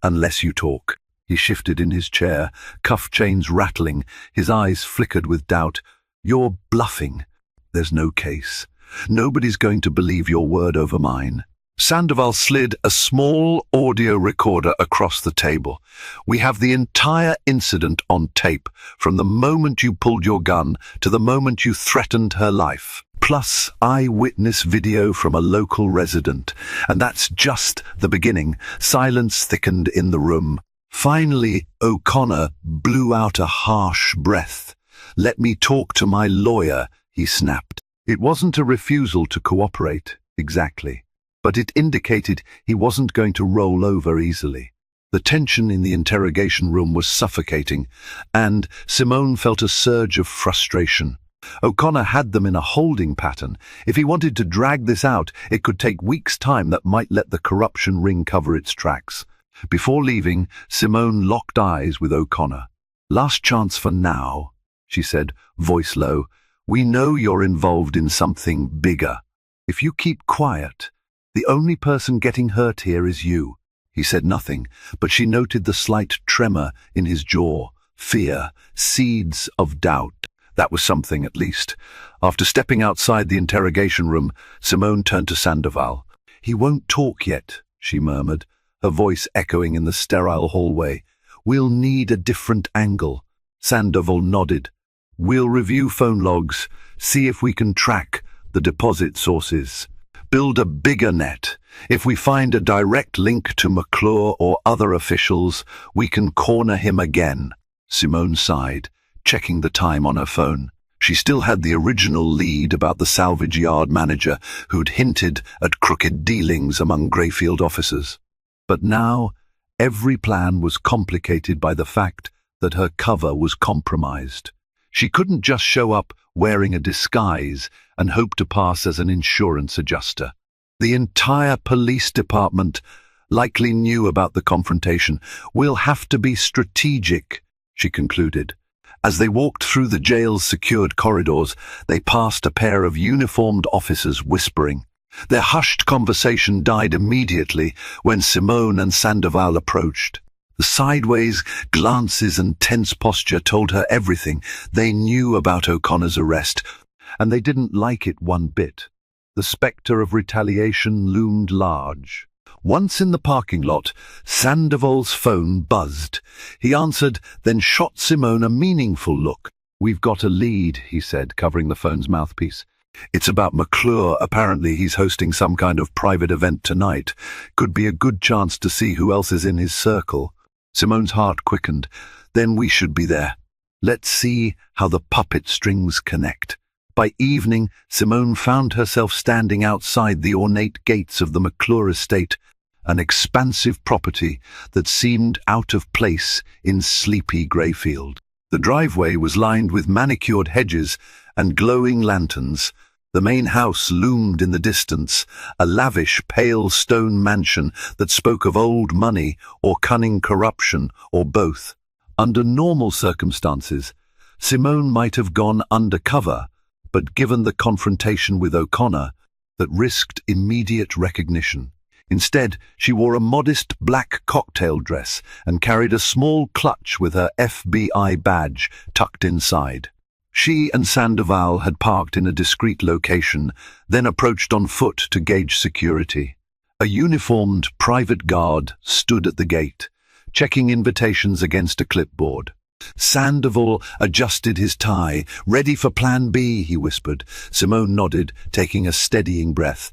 unless you talk." He shifted in his chair, cuff chains rattling, his eyes flickered with doubt. "You're bluffing. There's no case. Nobody's going to believe your word over mine." Sandoval slid a small audio recorder across the table. "We have the entire incident on tape, from the moment you pulled your gun to the moment you threatened her life, plus eyewitness video from a local resident. And that's just the beginning." Silence thickened in the room. Finally, O'Connor blew out a harsh breath. "Let me talk to my lawyer," he snapped. It wasn't a refusal to cooperate, exactly, but it indicated he wasn't going to roll over easily. The tension in the interrogation room was suffocating, and Simone felt a surge of frustration. O'Connor had them in a holding pattern. If he wanted to drag this out, it could take weeks' time that might let the corruption ring cover its tracks. Before leaving, Simone locked eyes with O'Connor. "Last chance for now," she said, voice low. "We know you're involved in something bigger. If you keep quiet, the only person getting hurt here is you." He said nothing, but she noted the slight tremor in his jaw, fear, seeds of doubt. That was something, at least. After stepping outside the interrogation room, Simone turned to Sandoval. "He won't talk yet," she murmured, her voice echoing in the sterile hallway. "We'll need a different angle." Sandoval nodded. "We'll review phone logs, see if we can track the deposit sources. Build a bigger net. If we find a direct link to McClure or other officials, we can corner him again." Simone sighed, checking the time on her phone. She still had the original lead about the salvage yard manager who'd hinted at crooked dealings among Greyfield officers. But now, every plan was complicated by the fact that her cover was compromised. She couldn't just show up wearing a disguise and hope to pass as an insurance adjuster. The entire police department likely knew about the confrontation. "We'll have to be strategic," she concluded. As they walked through the jail's secured corridors, they passed a pair of uniformed officers whispering. Their hushed conversation died immediately when Simone and Sandoval approached. The sideways glances and tense posture told her everything they knew about O'Connor's arrest, and they didn't like it one bit. The spectre of retaliation loomed large. Once in the parking lot, Sandoval's phone buzzed. He answered, then shot Simone a meaningful look. "We've got a lead," he said, covering the phone's mouthpiece. "It's about McClure. Apparently he's hosting some kind of private event tonight. Could be a good chance to see who else is in his circle." Simone's heart quickened. "Then we should be there. Let's see how the puppet strings connect." By evening, Simone found herself standing outside the ornate gates of the McClure estate, an expansive property that seemed out of place in sleepy Greyfield. The driveway was lined with manicured hedges and glowing lanterns. The main house loomed in the distance, a lavish, pale stone mansion that spoke of old money or cunning corruption or both. Under normal circumstances, Simone might have gone undercover, but given the confrontation with O'Connor, that risked immediate recognition. Instead, she wore a modest black cocktail dress and carried a small clutch with her FBI badge tucked inside. She and Sandoval had parked in a discreet location, then approached on foot to gauge security. A uniformed private guard stood at the gate, checking invitations against a clipboard. Sandoval adjusted his tie. "Ready for Plan B," he whispered. Simone nodded, taking a steadying breath.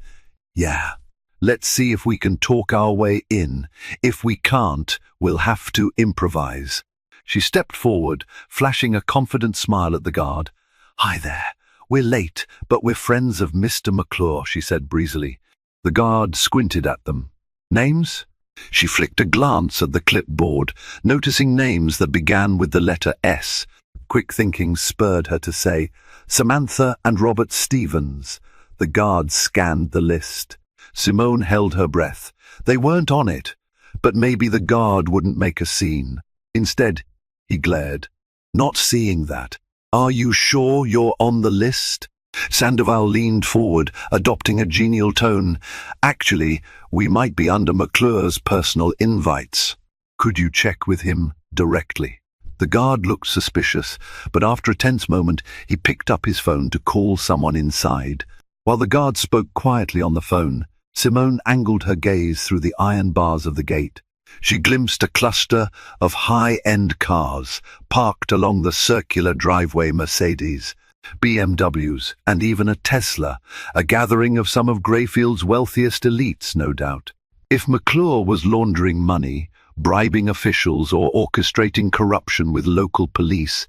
"Yeah. Let's see if we can talk our way in. If we can't, we'll have to improvise." She stepped forward, flashing a confident smile at the guard. "Hi there. We're late, but we're friends of Mr. McClure," she said breezily. The guard squinted at them. "Names?" She flicked a glance at the clipboard, noticing names that began with the letter S. Quick thinking spurred her to say, "Samantha and Robert Stevens." The guard scanned the list. Simone held her breath. They weren't on it, but maybe the guard wouldn't make a scene. Instead, he glared. "Not seeing that. Are you sure you're on the list?" Sandoval leaned forward, adopting a genial tone. "Actually, we might be under McClure's personal invites. Could you check with him directly?" The guard looked suspicious, but after a tense moment, he picked up his phone to call someone inside. While the guard spoke quietly on the phone, Simone angled her gaze through the iron bars of the gate. She glimpsed a cluster of high-end cars parked along the circular driveway: Mercedes, BMWs, and even a Tesla, a gathering of some of Greyfield's wealthiest elites, no doubt. If McClure was laundering money, bribing officials, or orchestrating corruption with local police,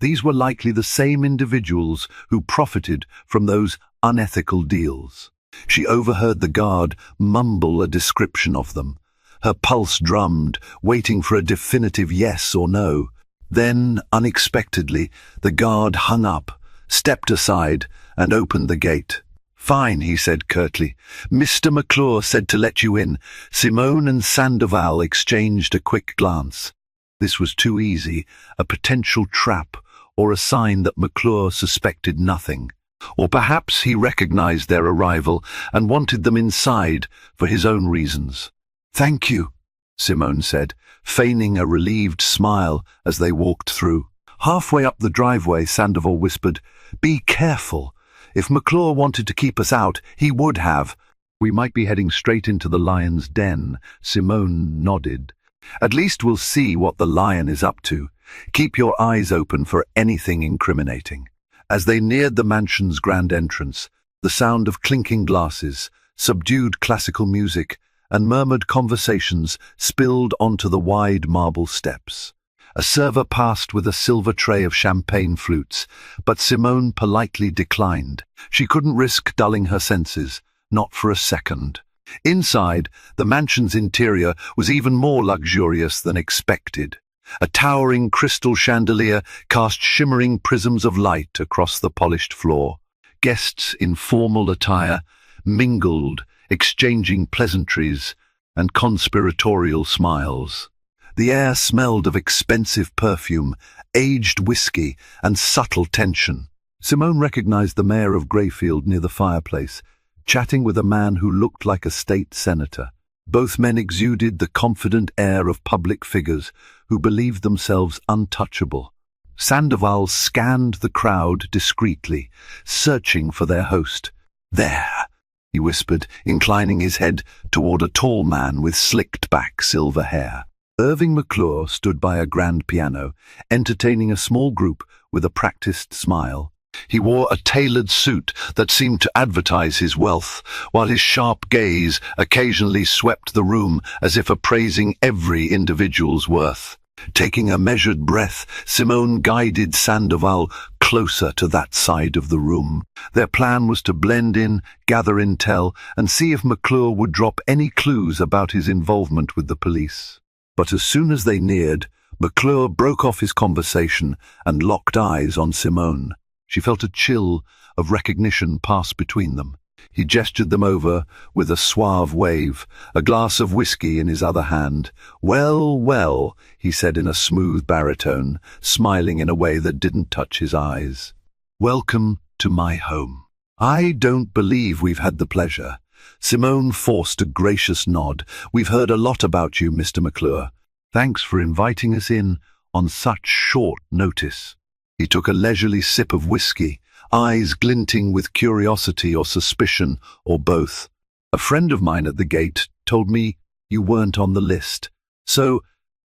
these were likely the same individuals who profited from those unethical deals. She overheard the guard mumble a description of them. Her pulse drummed, waiting for a definitive yes or no. Then, unexpectedly, the guard hung up, stepped aside, and opened the gate. "Fine," he said curtly. "Mr. McClure said to let you in." Simone and Sandoval exchanged a quick glance. This was too easy, a potential trap, or a sign that McClure suspected nothing. Or perhaps he recognized their arrival and wanted them inside for his own reasons. "Thank you," Simone said, feigning a relieved smile as they walked through. Halfway up the driveway, Sandoval whispered, "Be careful. If McClure wanted to keep us out, he would have." "We might be heading straight into the lion's den," Simone nodded. "At least we'll see what the lion is up to. Keep your eyes open for anything incriminating." As they neared the mansion's grand entrance, the sound of clinking glasses, subdued classical music, and murmured conversations spilled onto the wide marble steps. A server passed with a silver tray of champagne flutes, but Simone politely declined. She couldn't risk dulling her senses, not for a second. Inside, the mansion's interior was even more luxurious than expected. A towering crystal chandelier cast shimmering prisms of light across the polished floor. Guests in formal attire mingled, exchanging pleasantries and conspiratorial smiles. The air smelled of expensive perfume, aged whiskey, and subtle tension. Simone recognized the mayor of Greyfield near the fireplace, chatting with a man who looked like a state senator. Both men exuded the confident air of public figures who believed themselves untouchable. Sandoval scanned the crowd discreetly, searching for their host. "There," he whispered, inclining his head toward a tall man with slicked-back silver hair. Irving McClure stood by a grand piano, entertaining a small group with a practiced smile. He wore a tailored suit that seemed to advertise his wealth, while his sharp gaze occasionally swept the room as if appraising every individual's worth. Taking a measured breath, Simone guided Sandoval closer to that side of the room. Their plan was to blend in, gather intel, and see if McClure would drop any clues about his involvement with the police. But as soon as they neared, McClure broke off his conversation and locked eyes on Simone. She felt a chill of recognition pass between them. He gestured them over with a suave wave, a glass of whiskey in his other hand. "Well, well," he said in a smooth baritone, smiling in a way that didn't touch his eyes. "Welcome to my home." "I don't believe we've had the pleasure." Simone forced a gracious nod. "We've heard a lot about you, Mr. McClure. Thanks for inviting us in on such short notice." He took a leisurely sip of whiskey, eyes glinting with curiosity or suspicion, or both. "A friend of mine at the gate told me you weren't on the list, so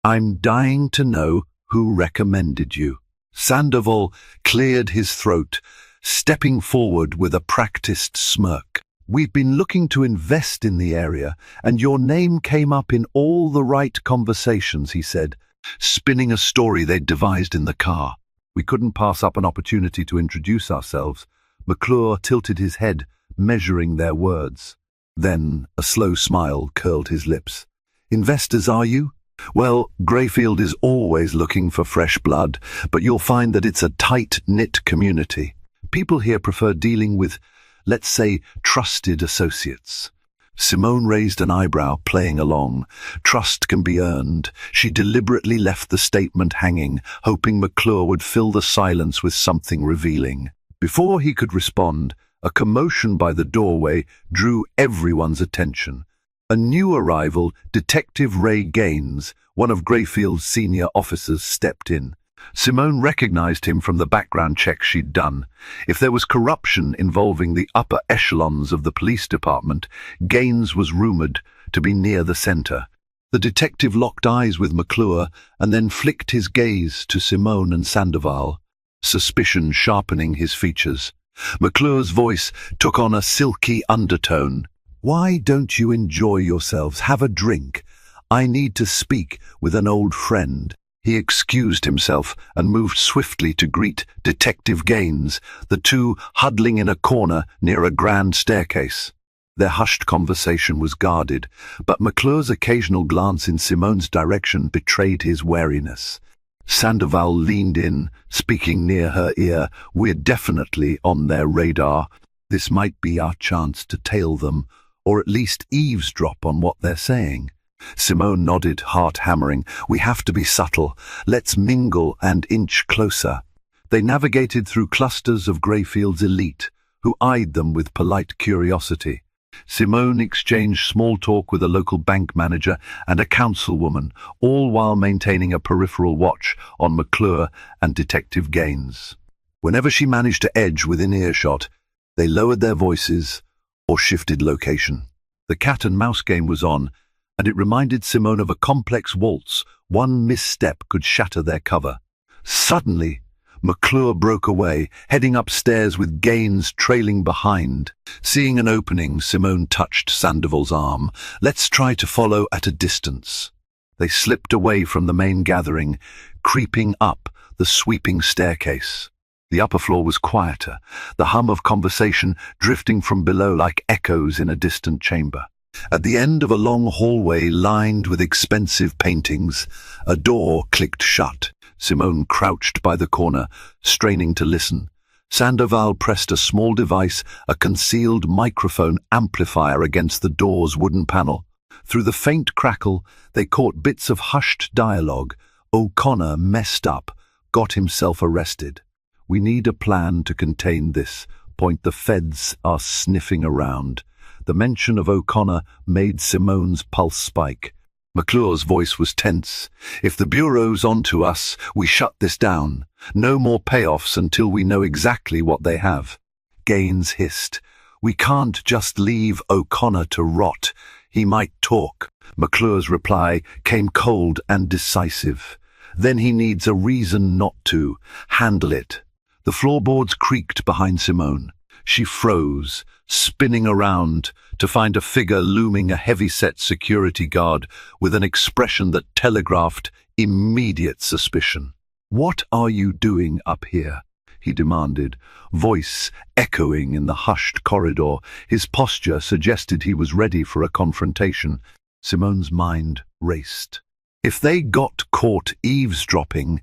I'm dying to know who recommended you." Sandoval cleared his throat, stepping forward with a practiced smirk. "We've been looking to invest in the area, and your name came up in all the right conversations," he said, spinning a story they'd devised in the car. "We couldn't pass up an opportunity to introduce ourselves." McClure tilted his head, measuring their words. Then a slow smile curled his lips. "Investors, are you? Well, Greyfield is always looking for fresh blood, but you'll find that it's a tight-knit community. People here prefer dealing with, let's say, trusted associates." Simone raised an eyebrow, playing along. Trust can be earned. She deliberately left the statement hanging, hoping McClure would fill the silence with something revealing. Before he could respond, a commotion by the doorway drew everyone's attention. A new arrival, Detective Ray Gaines, one of Greyfield's senior officers, stepped in. Simone recognized him from the background check she'd done. If there was corruption involving the upper echelons of the police department, Gaines was rumored to be near the center. The detective locked eyes with McClure and then flicked his gaze to Simone and Sandoval, suspicion sharpening his features. McClure's voice took on a silky undertone. "Why don't you enjoy yourselves? Have a drink. I need to speak with an old friend." He excused himself and moved swiftly to greet Detective Gaines, the two huddling in a corner near a grand staircase. Their hushed conversation was guarded, but McClure's occasional glance in Simone's direction betrayed his wariness. Sandoval leaned in, speaking near her ear. "We're definitely on their radar. This might be our chance to tail them, or at least eavesdrop on what they're saying." Simone nodded, heart hammering. "We have to be subtle. Let's mingle and inch closer." They navigated through clusters of Greyfield's elite, who eyed them with polite curiosity. Simone exchanged small talk with a local bank manager and a councilwoman, all while maintaining a peripheral watch on McClure and Detective Gaines. Whenever she managed to edge within earshot, they lowered their voices or shifted location. The cat and mouse game was on, and it reminded Simone of a complex waltz. One misstep could shatter their cover. Suddenly, McClure broke away, heading upstairs with Gaines trailing behind. Seeing an opening, Simone touched Sandoval's arm. "Let's try to follow at a distance." They slipped away from the main gathering, creeping up the sweeping staircase. The upper floor was quieter, the hum of conversation drifting from below like echoes in a distant chamber. At the end of a long hallway lined with expensive paintings, a door clicked shut. Simone crouched by the corner, straining to listen. Sandoval pressed a small device, a concealed microphone amplifier against the door's wooden panel. Through the faint crackle, they caught bits of hushed dialogue. "O'Connor messed up, got himself arrested. We need a plan to contain this. Point, the feds are sniffing around." The mention of O'Connor made Simone's pulse spike. McClure's voice was tense. "If the Bureau's onto us, we shut this down. No more payoffs until we know exactly what they have." Gaines hissed, "We can't just leave O'Connor to rot. He might talk." McClure's reply came cold and decisive. "Then he needs a reason not to. Handle it." The floorboards creaked behind Simone. She froze, spinning around to find a figure looming, a heavy-set security guard with an expression that telegraphed immediate suspicion. "What are you doing up here?" he demanded, voice echoing in the hushed corridor. His posture suggested he was ready for a confrontation. Simone's mind raced. If they got caught eavesdropping,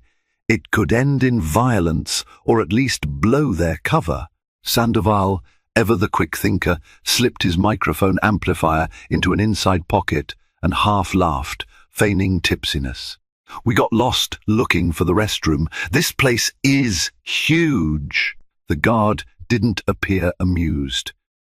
it could end in violence or at least blow their cover. Sandoval, ever the quick thinker, slipped his microphone amplifier into an inside pocket and half laughed, feigning tipsiness. "We got lost looking for the restroom. This place is huge." The guard didn't appear amused.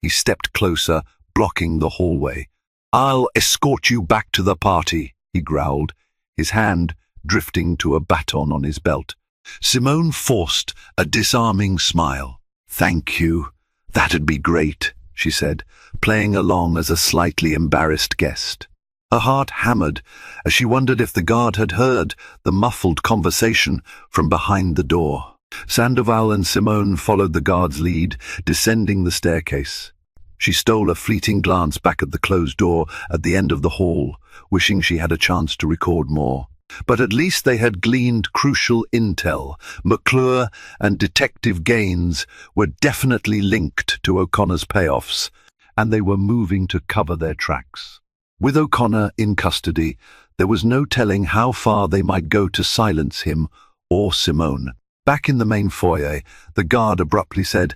He stepped closer, blocking the hallway. "I'll escort you back to the party," he growled, his hand drifting to a baton on his belt. Simone forced a disarming smile. "Thank you. That'd be great," she said, playing along as a slightly embarrassed guest. Her heart hammered as she wondered if the guard had heard the muffled conversation from behind the door. Sandoval and Simone followed the guard's lead, descending the staircase. She stole a fleeting glance back at the closed door at the end of the hall, wishing she had a chance to record more. But at least they had gleaned crucial intel. McClure and Detective Gaines were definitely linked to O'Connor's payoffs, and they were moving to cover their tracks. With O'Connor in custody, there was no telling how far they might go to silence him or Simone. Back in the main foyer, the guard abruptly said,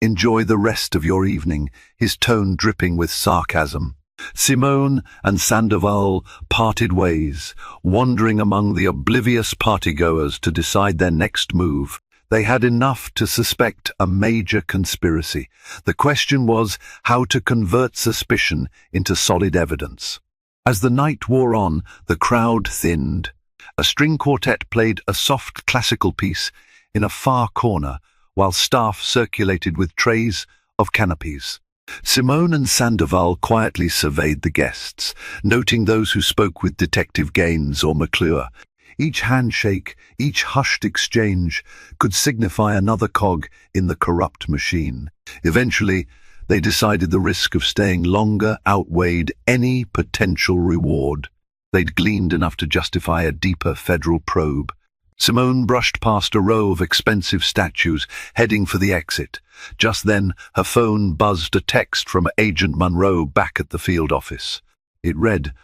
"Enjoy the rest of your evening," his tone dripping with sarcasm. Simone and Sandoval parted ways, wandering among the oblivious partygoers to decide their next move. They had enough to suspect a major conspiracy. The question was how to convert suspicion into solid evidence. As the night wore on, the crowd thinned. A string quartet played a soft classical piece in a far corner, while staff circulated with trays of canapes. Simone and Sandoval quietly surveyed the guests, noting those who spoke with Detective Gaines or McClure. Each handshake, each hushed exchange could signify another cog in the corrupt machine. Eventually, they decided the risk of staying longer outweighed any potential reward. They'd gleaned enough to justify a deeper federal probe. Simone brushed past a row of expensive statues, heading for the exit. Just then, her phone buzzed a text from Agent Monroe back at the field office. It read,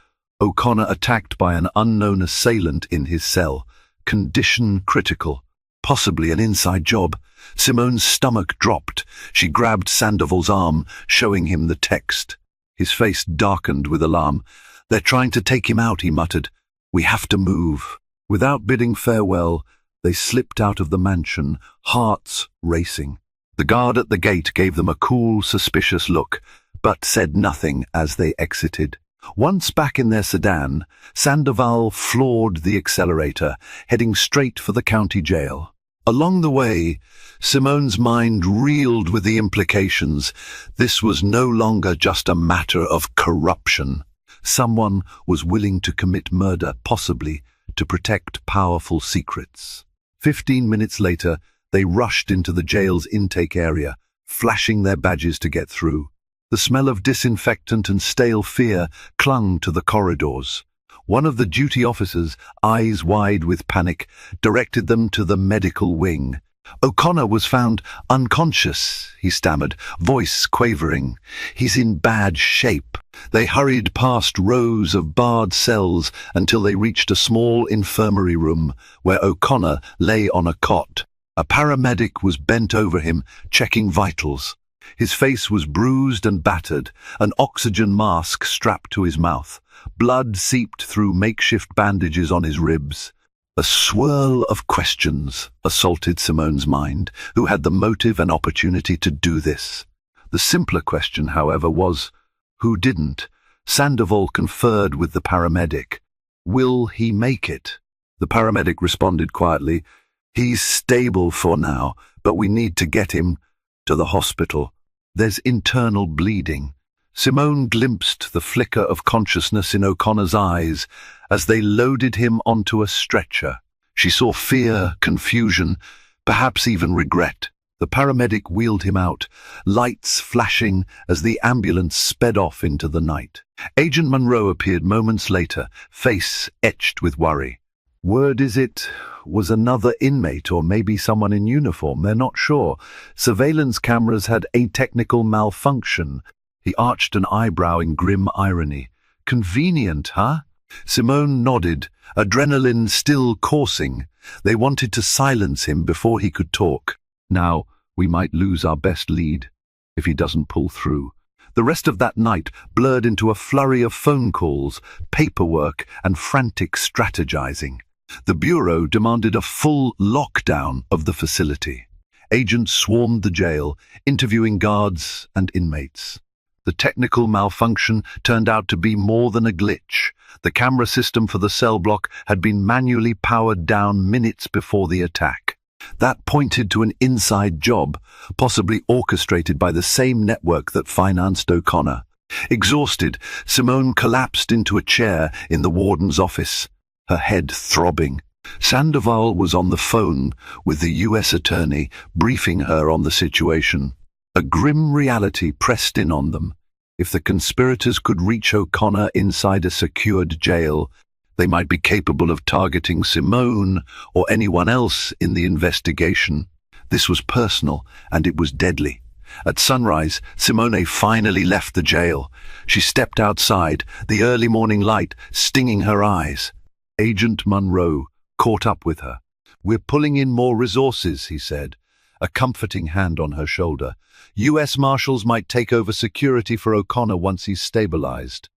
"O'Connor attacked by an unknown assailant in his cell. Condition critical. Possibly an inside job." Simone's stomach dropped. She grabbed Sandoval's arm, showing him the text. His face darkened with alarm. "They're trying to take him out," he muttered. "We have to move." Without bidding farewell, they slipped out of the mansion, hearts racing. The guard at the gate gave them a cool, suspicious look, but said nothing as they exited. Once back in their sedan, Sandoval floored the accelerator, heading straight for the county jail. Along the way, Simone's mind reeled with the implications. This was no longer just a matter of corruption. Someone was willing to commit murder, possibly to protect powerful secrets. 15 minutes later, they rushed into the jail's intake area, flashing their badges to get through. The smell of disinfectant and stale fear clung to the corridors. One of the duty officers, eyes wide with panic, directed them to the medical wing. "O'Connor was found unconscious," he stammered, voice quavering. "He's in bad shape." They hurried past rows of barred cells until they reached a small infirmary room where O'Connor lay on a cot. A paramedic was bent over him, checking vitals. His face was bruised and battered, an oxygen mask strapped to his mouth. Blood seeped through makeshift bandages on his ribs. A swirl of questions assaulted Simone's mind. Who had the motive and opportunity to do this? The simpler question, however, was, who didn't? Sandoval conferred with the paramedic. "Will he make it?" The paramedic responded quietly, "He's stable for now, but we need to get him to the hospital. There's internal bleeding." Simone glimpsed the flicker of consciousness in O'Connor's eyes as they loaded him onto a stretcher. She saw fear, confusion, perhaps even regret. The paramedic wheeled him out, lights flashing as the ambulance sped off into the night. Agent Monroe appeared moments later, face etched with worry. "Word is it was another inmate or maybe someone in uniform. They're not sure. Surveillance cameras had a technical malfunction." He arched an eyebrow in grim irony. "Convenient, huh?" Simone nodded, adrenaline still coursing. They wanted to silence him before he could talk. "Now, we might lose our best lead if he doesn't pull through." The rest of that night blurred into a flurry of phone calls, paperwork, and frantic strategizing. The Bureau demanded a full lockdown of the facility. Agents swarmed the jail, interviewing guards and inmates. The technical malfunction turned out to be more than a glitch. The camera system for the cell block had been manually powered down minutes before the attack. That pointed to an inside job, possibly orchestrated by the same network that financed O'Connor. Exhausted, Simone collapsed into a chair in the warden's office, her head throbbing. Sandoval was on the phone with the U.S. attorney, briefing her on the situation. A grim reality pressed in on them. If the conspirators could reach O'Connor inside a secured jail, they might be capable of targeting Simone or anyone else in the investigation. This was personal, and it was deadly. At sunrise, Simone finally left the jail. She stepped outside, the early morning light stinging her eyes. Agent Monroe caught up with her. "We're pulling in more resources," he said, a comforting hand on her shoulder. "U.S. Marshals might take over security for O'Connor once he's stabilized.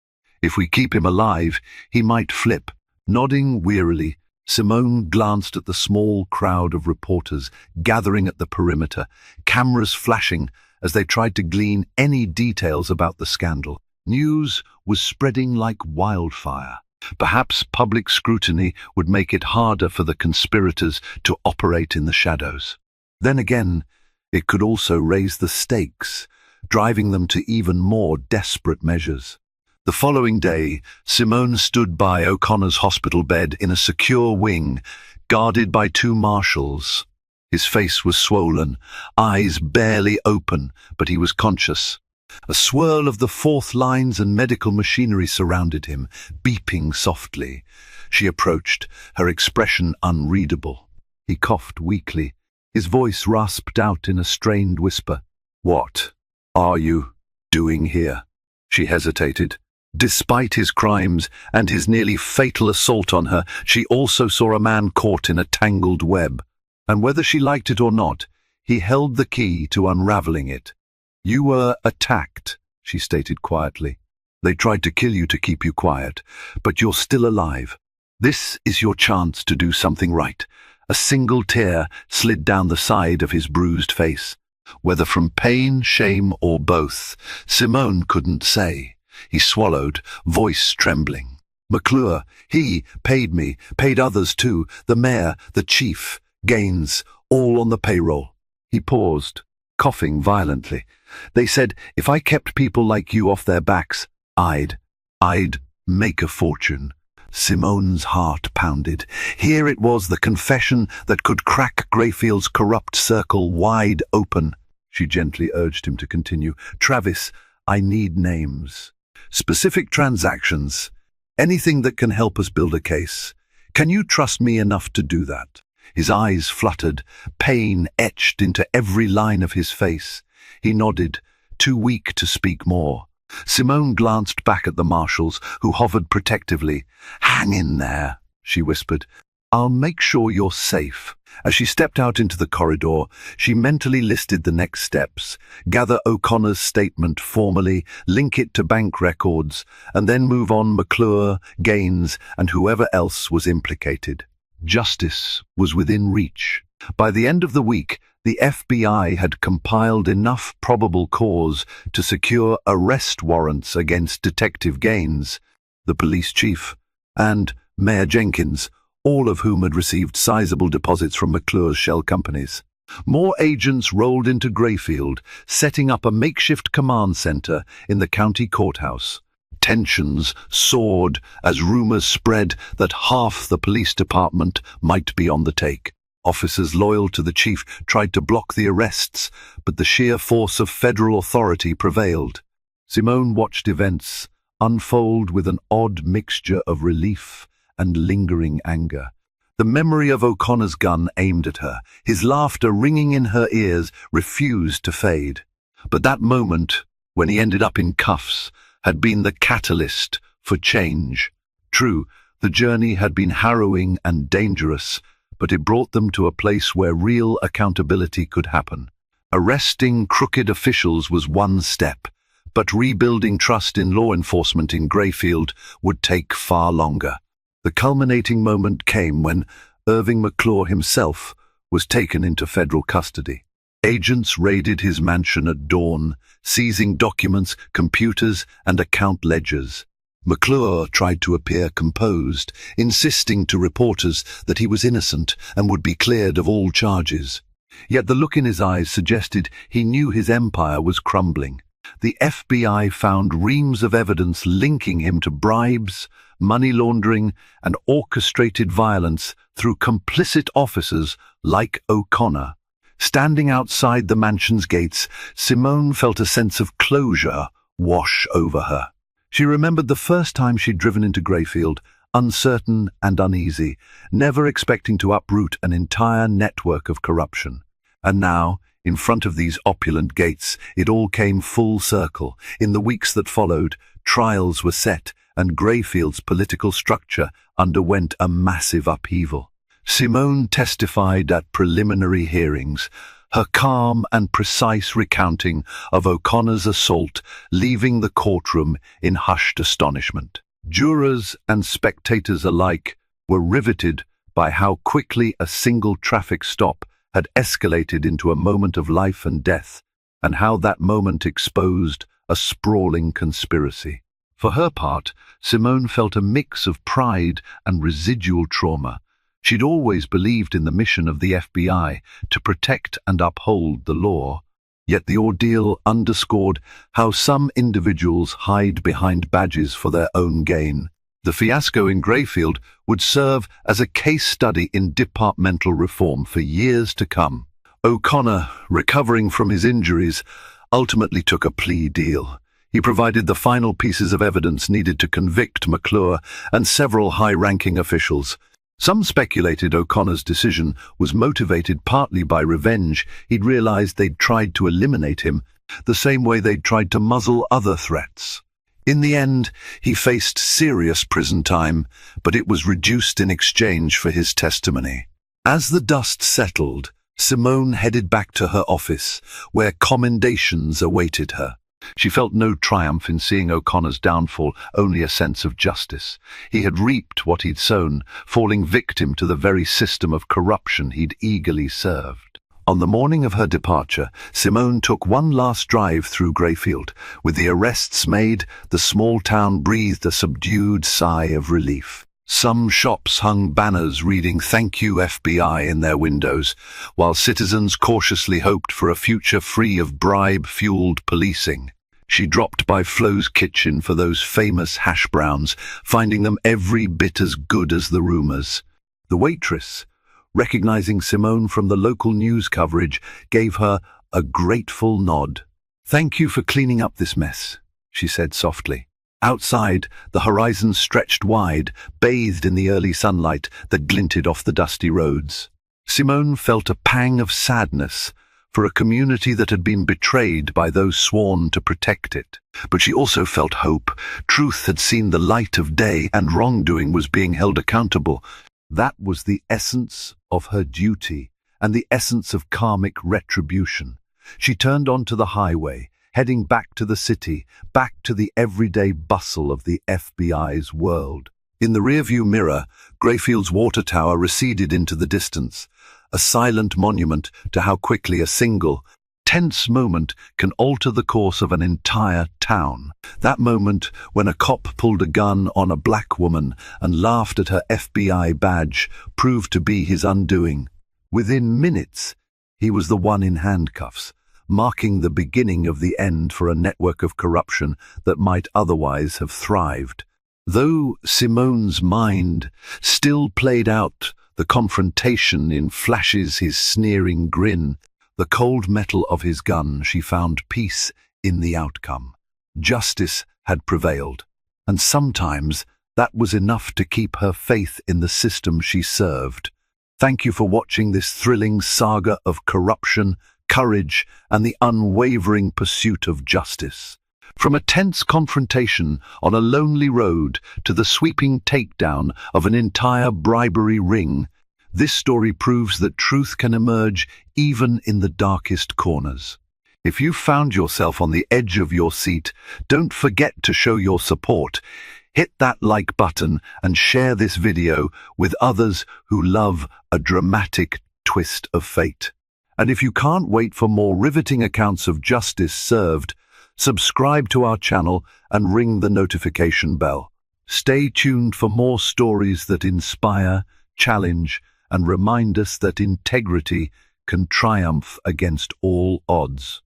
If we keep him alive, he might flip." Nodding wearily, Simone glanced at the small crowd of reporters gathering at the perimeter, cameras flashing as they tried to glean any details about the scandal. News was spreading like wildfire. Perhaps public scrutiny would make it harder for the conspirators to operate in the shadows. Then again, it could also raise the stakes, driving them to even more desperate measures. The following day, Simone stood by O'Connor's hospital bed in a secure wing, guarded by 2 marshals. His face was swollen, eyes barely open, but he was conscious. A swirl of the fourth lines and medical machinery surrounded him, beeping softly. She approached, her expression unreadable. He coughed weakly, his voice rasped out in a strained whisper. "What are you doing here?" She hesitated. Despite his crimes and his nearly fatal assault on her, she also saw a man caught in a tangled web. And whether she liked it or not, he held the key to unraveling it. "You were attacked," she stated quietly. "They tried to kill you to keep you quiet, but you're still alive. This is your chance to do something right." A single tear slid down the side of his bruised face. Whether from pain, shame, or both, Simone couldn't say. He swallowed, voice trembling. McClure, he paid me, paid others too, the mayor, the chief, Gaines, all on the payroll. He paused, coughing violently. They said, if I kept people like you off their backs, I'd make a fortune. Simone's heart pounded. Here it was, the confession that could crack Greyfield's corrupt circle wide open. She gently urged him to continue. Travis, I need names. Specific transactions. Anything that can help us build a case. Can you trust me enough to do that? His eyes fluttered, pain etched into every line of his face. He nodded, too weak to speak more. Simone glanced back at the marshals, who hovered protectively. Hang in there, she whispered. I'll make sure you're safe. As she stepped out into the corridor, she mentally listed the next steps, gather O'Connor's statement formally, link it to bank records, and then move on McClure, Gaines, and whoever else was implicated. Justice was within reach. By the end of the week, the FBI had compiled enough probable cause to secure arrest warrants against Detective Gaines, the police chief, and Mayor Jenkins, all of whom had received sizable deposits from McClure's shell companies. More agents rolled into Greyfield, setting up a makeshift command center in the county courthouse. Tensions soared as rumors spread that half the police department might be on the take. Officers loyal to the chief tried to block the arrests, but the sheer force of federal authority prevailed. Simone watched events unfold with an odd mixture of relief and lingering anger. The memory of O'Connor's gun aimed at her, his laughter ringing in her ears, refused to fade. But that moment, when he ended up in cuffs, had been the catalyst for change. True, the journey had been harrowing and dangerous, but it brought them to a place where real accountability could happen. Arresting crooked officials was one step, but rebuilding trust in law enforcement in Greyfield would take far longer. The culminating moment came when Irving McClure himself was taken into federal custody. Agents raided his mansion at dawn, seizing documents, computers, and account ledgers. McClure tried to appear composed, insisting to reporters that he was innocent and would be cleared of all charges. Yet the look in his eyes suggested he knew his empire was crumbling. The FBI found reams of evidence linking him to bribes, money laundering, and orchestrated violence through complicit officers like O'Connor. Standing outside the mansion's gates, Simone felt a sense of closure wash over her. She remembered the first time she'd driven into Greyfield, uncertain and uneasy, never expecting to uproot an entire network of corruption. And now, in front of these opulent gates, it all came full circle. In the weeks that followed, trials were set, and Greyfield's political structure underwent a massive upheaval. Simone testified at preliminary hearings, her calm and precise recounting of O'Connor's assault leaving the courtroom in hushed astonishment. Jurors and spectators alike were riveted by how quickly a single traffic stop had escalated into a moment of life and death, and how that moment exposed a sprawling conspiracy. For her part, Simone felt a mix of pride and residual trauma. She'd always believed in the mission of the FBI to protect and uphold the law, yet the ordeal underscored how some individuals hide behind badges for their own gain. The fiasco in Greyfield would serve as a case study in departmental reform for years to come. O'Connor, recovering from his injuries, ultimately took a plea deal. He provided the final pieces of evidence needed to convict McClure and several high-ranking officials. Some speculated O'Connor's decision was motivated partly by revenge. He'd realized they'd tried to eliminate him, the same way they'd tried to muzzle other threats. In the end, he faced serious prison time, but it was reduced in exchange for his testimony. As the dust settled, Simone headed back to her office, where commendations awaited her. She felt no triumph in seeing O'Connor's downfall, only a sense of justice. He had reaped what he'd sown, falling victim to the very system of corruption he'd eagerly served. On the morning of her departure, Simone took one last drive through Greyfield. With the arrests made, the small town breathed a subdued sigh of relief. Some shops hung banners reading "Thank you, FBI" in their windows, while citizens cautiously hoped for a future free of bribe-fueled policing. She dropped by Flo's kitchen for those famous hash browns, finding them every bit as good as the rumors. The waitress, recognizing Simone from the local news coverage, gave her a grateful nod. "Thank you for cleaning up this mess," she said softly. Outside, the horizon stretched wide, bathed in the early sunlight that glinted off the dusty roads. Simone felt a pang of sadness for a community that had been betrayed by those sworn to protect it. But she also felt hope. Truth had seen the light of day, and wrongdoing was being held accountable. That was the essence of her duty, and the essence of karmic retribution. She turned onto the highway, heading back to the city, back to the everyday bustle of the FBI's world. In the rearview mirror, Greyfield's water tower receded into the distance, a silent monument to how quickly a single, tense moment can alter the course of an entire town. That moment when a cop pulled a gun on a black woman and laughed at her FBI badge proved to be his undoing. Within minutes, he was the one in handcuffs, marking the beginning of the end for a network of corruption that might otherwise have thrived. Though Simone's mind still played out the confrontation in flashes, his sneering grin, the cold metal of his gun, she found peace in the outcome. Justice had prevailed, and sometimes that was enough to keep her faith in the system she served. Thank you for watching this thrilling saga of corruption, courage, and the unwavering pursuit of justice. From a tense confrontation on a lonely road to the sweeping takedown of an entire bribery ring, this story proves that truth can emerge even in the darkest corners. If you found yourself on the edge of your seat, don't forget to show your support. Hit that like button and share this video with others who love a dramatic twist of fate. And if you can't wait for more riveting accounts of justice served, subscribe to our channel and ring the notification bell. Stay tuned for more stories that inspire, challenge, and remind us that integrity can triumph against all odds.